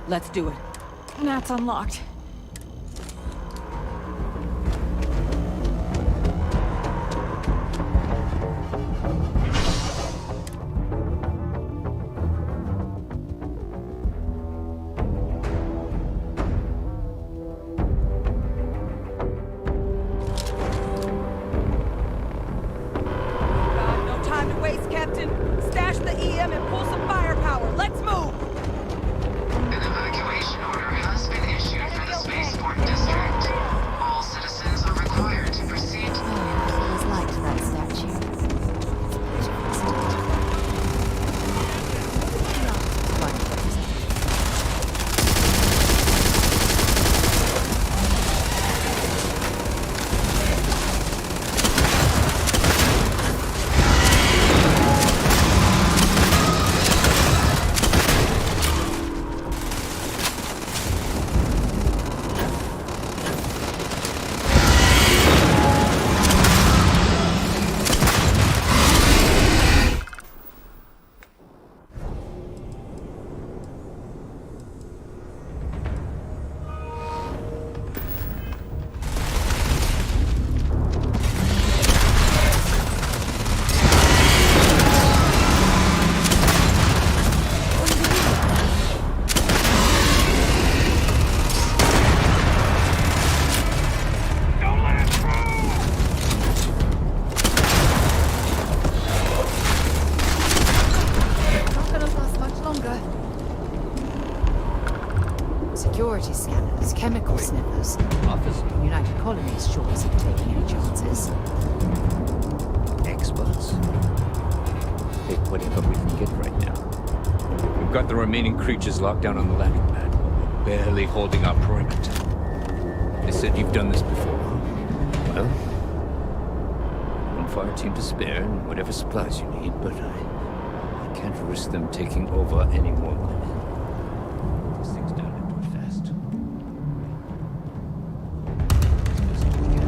Speaker 11: Let's do it.
Speaker 16: That's unlocked.
Speaker 11: No time to waste, Captain. Stash the EM and pull some firepower. Let's move!
Speaker 2: An evacuation order has been issued for the spaceport district. All citizens are required to proceed to the
Speaker 12: Always liked that statue. Security scanners, chemical sniffers.
Speaker 9: Officer.
Speaker 12: United Colonies sure isn't taking any chances.
Speaker 9: Experts. Take whatever we can get right now. We've got the remaining creatures locked down on the landing pad. We're barely holding our perimeter. They said you've done this before. Well, one fire team to spare and whatever supplies you need, but I can't risk them taking over any more women. This thing's done into it fast. As best we can.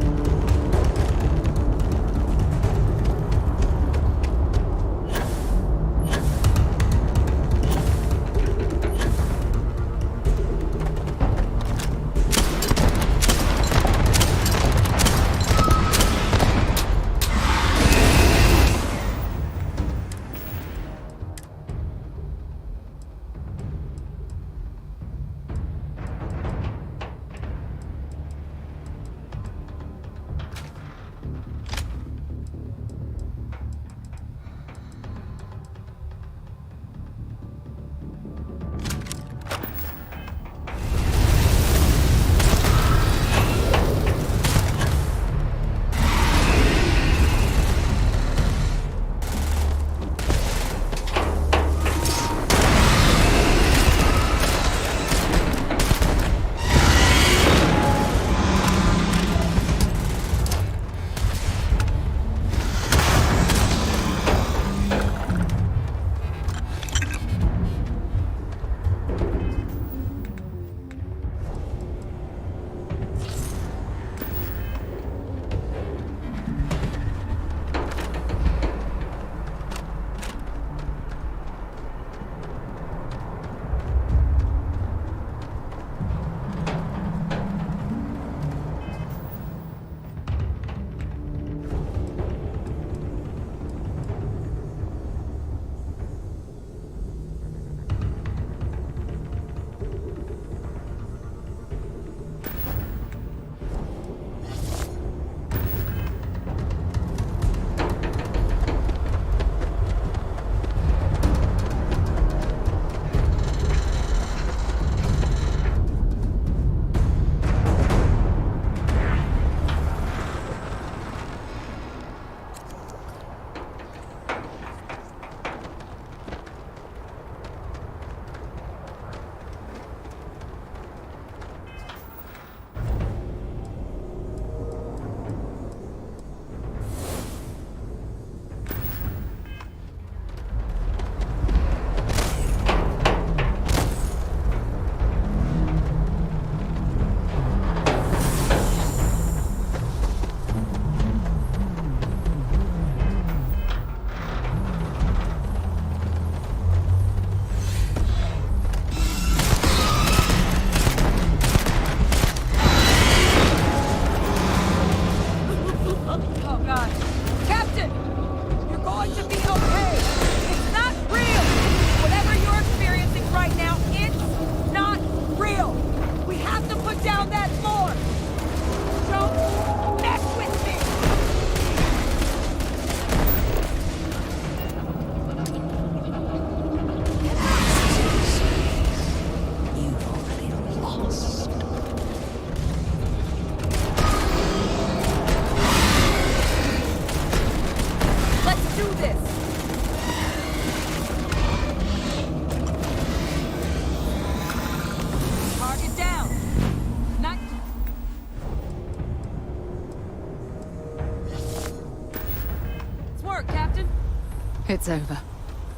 Speaker 12: It's over.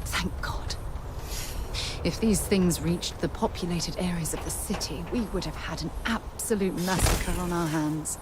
Speaker 12: Thank God. If these things reached the populated areas of the city, we would have had an absolute massacre on our hands.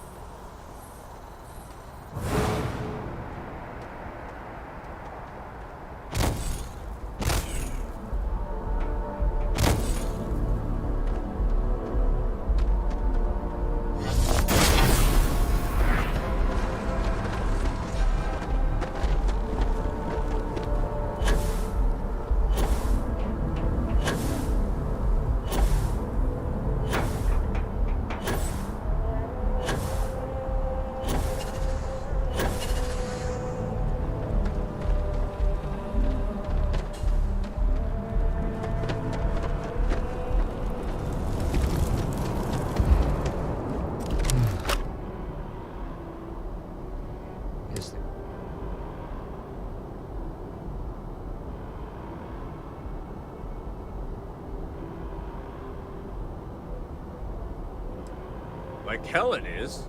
Speaker 9: Like hell it is.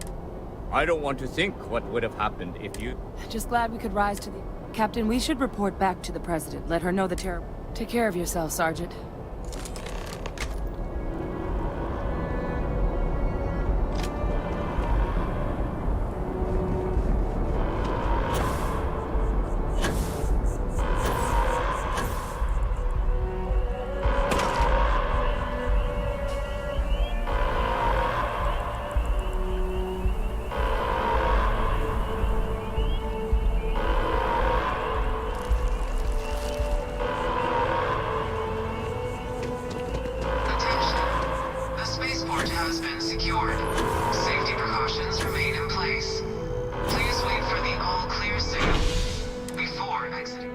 Speaker 9: I don't want to think what would have happened if you...
Speaker 11: Just glad we could rise to the... Captain, we should report back to the President. Let her know the terror. Take care of yourself, Sergeant.
Speaker 2: Has been secured. Safety precautions remain in place. Please wait for the all-clear signal before exiting.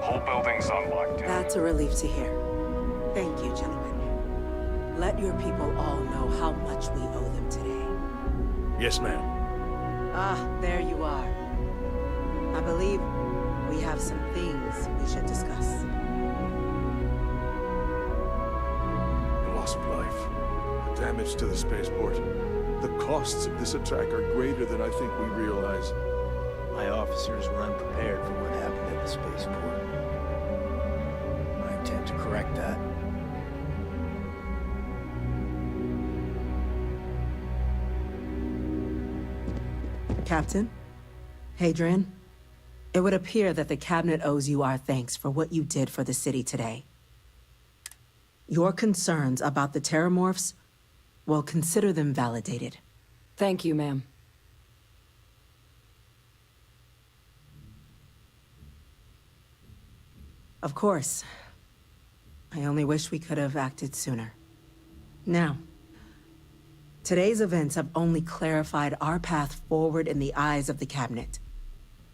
Speaker 17: Whole building's on lockdown.
Speaker 13: That's a relief to hear. Thank you, gentlemen. Let your people all know how much we owe them today.
Speaker 15: Yes, ma'am.
Speaker 13: Ah, there you are. I believe we have some things we should discuss.
Speaker 15: The loss of life, the damage to the spaceport. The costs of this attack are greater than I think we realize.
Speaker 18: My officers were unprepared for what happened at the spaceport. I intend to correct that.
Speaker 13: Captain, Hadrian, it would appear that the Cabinet owes you our thanks for what you did for the city today. Your concerns about the Terramorphs, well, consider them validated.
Speaker 11: Thank you, ma'am.
Speaker 13: Of course. I only wish we could have acted sooner. Now, today's events have only clarified our path forward in the eyes of the Cabinet.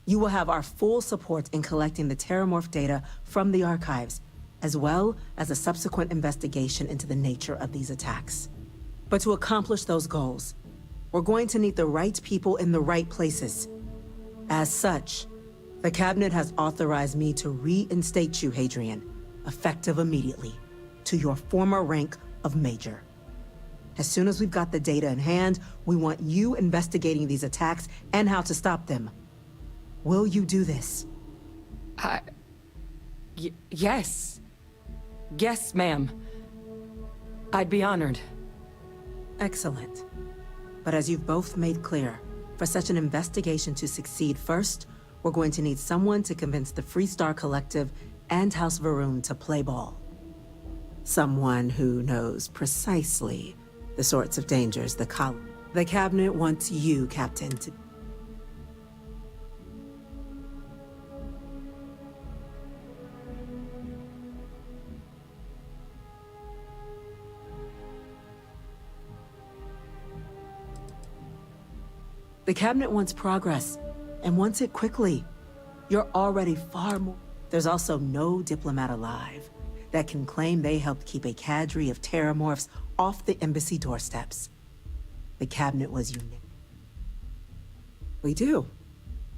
Speaker 13: You will have our full support in collecting the Terramorph data from the archives, as well as a subsequent investigation into the nature of these attacks. But to accomplish those goals, we're going to need the right people in the right places. As such, the Cabinet has authorized me to reinstate you, Hadrian, effective immediately, to your former rank of Major. As soon as we've got the data in hand, we want you investigating these attacks and how to stop them. Will you do this?
Speaker 11: Yes. Yes, ma'am. I'd be honored.
Speaker 13: Excellent. But as you've both made clear, for such an investigation to succeed first, we're going to need someone to convince the Freestar Collective and House Varun to play ball. Someone who knows precisely the sorts of dangers the Cabinet wants you, Captain, to... The cabinet wants progress, and wants it quickly. You're already far more. There's also no diplomat alive that can claim they helped keep a cadre of terramorphs off the embassy doorsteps. The cabinet was unique. We do.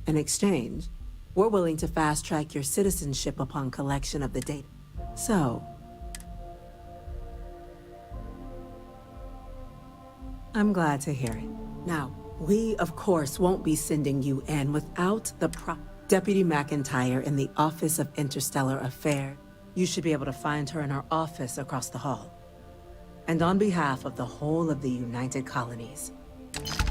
Speaker 13: In exchange, we're willing to fast-track your citizenship upon collection of the data. So, I'm glad to hear it. Now, we, of course, won't be sending you in without the Deputy McIntyre in the Office of Interstellar Affairs. You should be able to find her in her office across the hall. And on behalf of the whole of the United Colonies.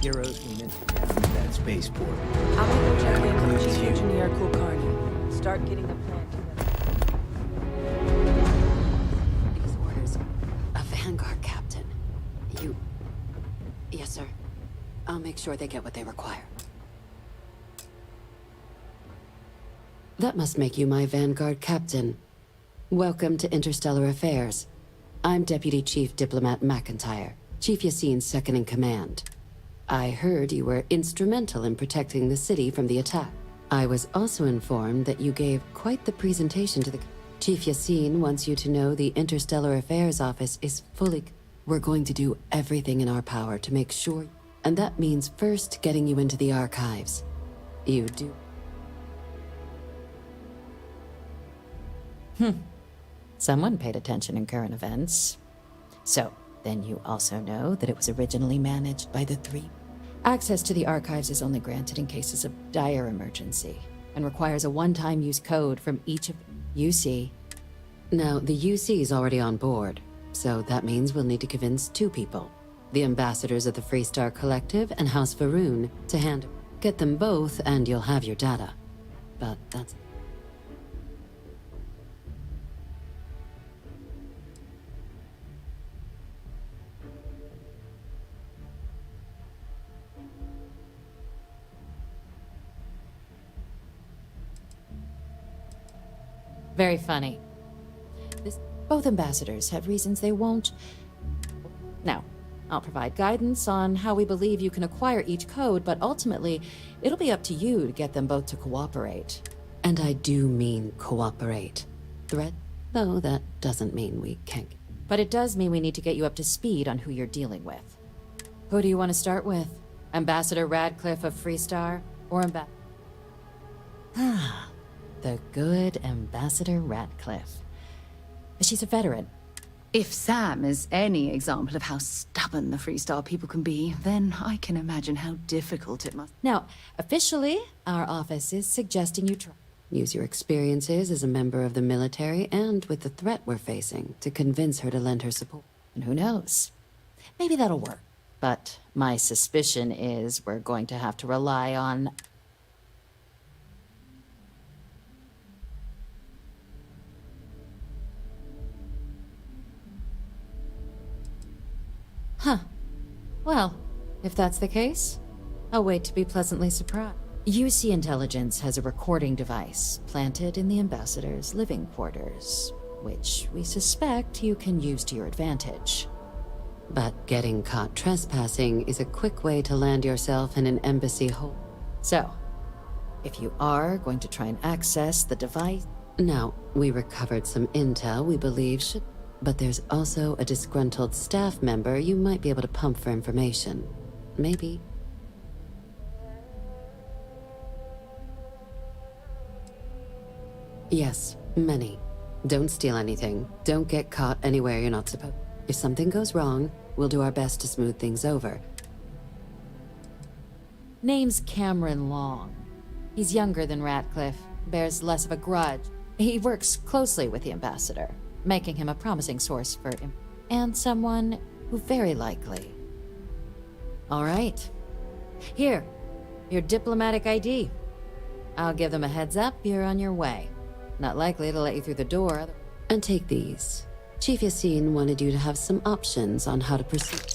Speaker 18: Heroes were meant to capture that spaceport.
Speaker 11: I'm gonna go check in with Chief Engineer Kulkarni. Start getting the plan together.
Speaker 19: These orders. A Vanguard captain. You... Yes, sir. I'll make sure they get what they require. That must make you my Vanguard captain. Welcome to Interstellar Affairs. I'm Deputy Chief Diplomat McIntyre, Chief Yassine's second-in-command. I heard you were instrumental in protecting the city from the attack. I was also informed that you gave quite the presentation to the... Chief Yassine wants you to know the Interstellar Affairs Office is fully... We're going to do everything in our power to make sure... And that means first getting you into the archives. You do...
Speaker 20: Someone paid attention in current events. So, then you also know that it was originally managed by the three. Access to the archives is only granted in cases of dire emergency, and requires a one-time use code from each of UC.
Speaker 19: Now, the UC is already on board, so that means we'll need to convince two people. The ambassadors of the Freestar Collective and House Varun to handle. Get them both and you'll have your data. But that's...
Speaker 20: Very funny. Both ambassadors have reasons they won't. Now, I'll provide guidance on how we believe you can acquire each code, but ultimately, it'll be up to you to get them both to cooperate.
Speaker 19: And I do mean cooperate. Threat, though, that doesn't mean we can't.
Speaker 20: But it does mean we need to get you up to speed on who you're dealing with. Who do you want to start with? Ambassador Radcliffe of Freestar, or the good Ambassador Radcliffe. She's a veteran.
Speaker 12: If Sam is any example of how stubborn the Freestar people can be, then I can imagine how difficult it must...
Speaker 20: Now, officially, our office is suggesting you try.
Speaker 19: Use your experiences as a member of the military and with the threat we're facing to convince her to lend her support.
Speaker 20: And who knows? Maybe that'll work. But my suspicion is we're going to have to rely on... Huh. Well, if that's the case, I'll wait to be pleasantly surprised. UC Intelligence has a recording device planted in the ambassador's living quarters, which we suspect you can use to your advantage.
Speaker 19: But getting caught trespassing is a quick way to land yourself in an embassy hole.
Speaker 20: So, if you are going to try and access the device...
Speaker 19: Now, we recovered some intel we believe should... But there's also a disgruntled staff member you might be able to pump for information. Maybe. Yes, many. Don't steal anything. Don't get caught anywhere you're not supposed. If something goes wrong, we'll do our best to smooth things over.
Speaker 20: Name's Cameron Long. He's younger than Ratcliffe, bears less of a grudge. He works closely with the ambassador, making him a promising source for him, and someone who very likely... All right. Here, your diplomatic ID. I'll give them a heads up, you're on your way. Not likely to let you through the door.
Speaker 19: And take these. Chief Yassine wanted you to have some options on how to proceed.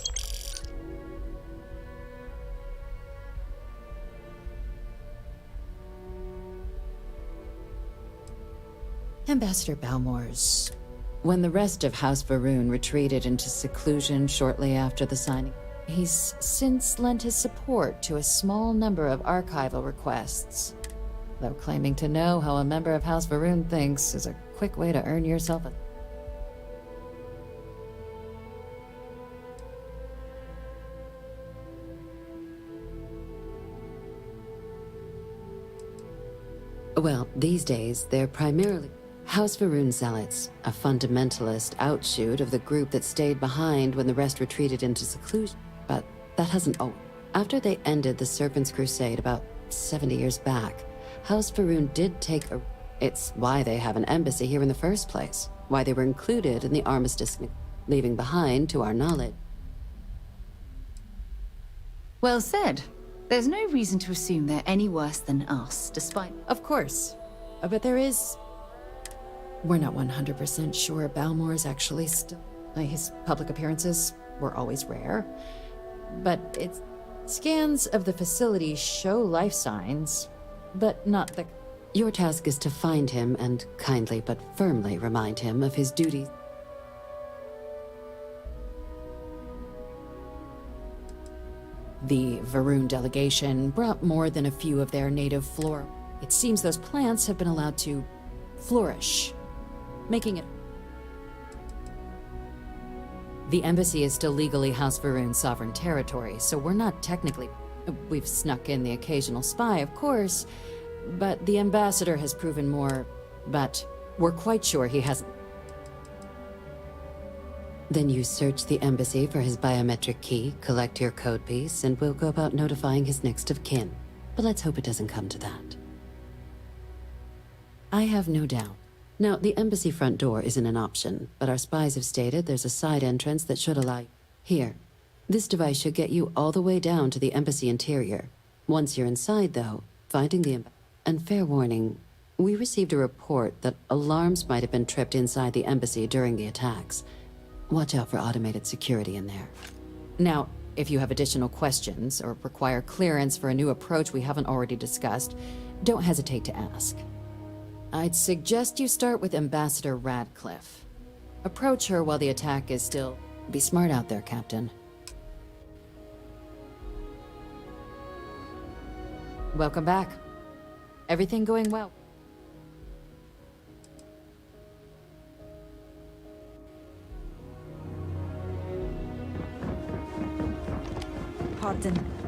Speaker 20: Ambassador Balmores. When the rest of House Varun retreated into seclusion shortly after the signing, He's since lent his support to a small number of archival requests, though claiming to know how a member of House Varun thinks is a quick way to earn yourself a...
Speaker 19: Well, these days, they're primarily House Varun zealots, a fundamentalist outshoot of the group that stayed behind when the rest retreated into seclusion. But that hasn't always. After they ended the Serpent's Crusade about 70 years back, House Varun did take a... It's why they have an embassy here in the first place, why they were included in the armistice, leaving behind, to our knowledge.
Speaker 12: Well said. There's no reason to assume they're any worse than us, despite...
Speaker 20: Of course. But there is... We're not 100% sure Balmore is actually still... His public appearances were always rare. But it's... Scans of the facility show life signs, but not the...
Speaker 19: Your task is to find him and kindly but firmly remind him of his duties.
Speaker 20: The Varun delegation brought more than a few of their native flora. It seems those plants have been allowed to flourish, making it... The embassy is still legally House Varun's sovereign territory, so we're not technically... We've snuck in the occasional spy, of course, but the ambassador has proven more... But we're quite sure he hasn't...
Speaker 19: Then you search the embassy for his biometric key, collect your code piece, and we'll go about notifying his next of kin. But let's hope it doesn't come to that. I have no doubt. Now, the embassy front door isn't an option, but our spies have stated there's a side entrance that should allow... Here. This device should get you all the way down to the embassy interior. Once you're inside, though, finding the... And fair warning, we received a report that alarms might have been tripped inside the embassy during the attacks. Watch out for automated security in there.
Speaker 20: Now, if you have additional questions or require clearance for a new approach we haven't already discussed, don't hesitate to ask. I'd suggest you start with Ambassador Radcliffe. Approach her while the attack is still...
Speaker 19: Be smart out there, Captain.
Speaker 20: Welcome back. Everything going well?
Speaker 11: Pardon.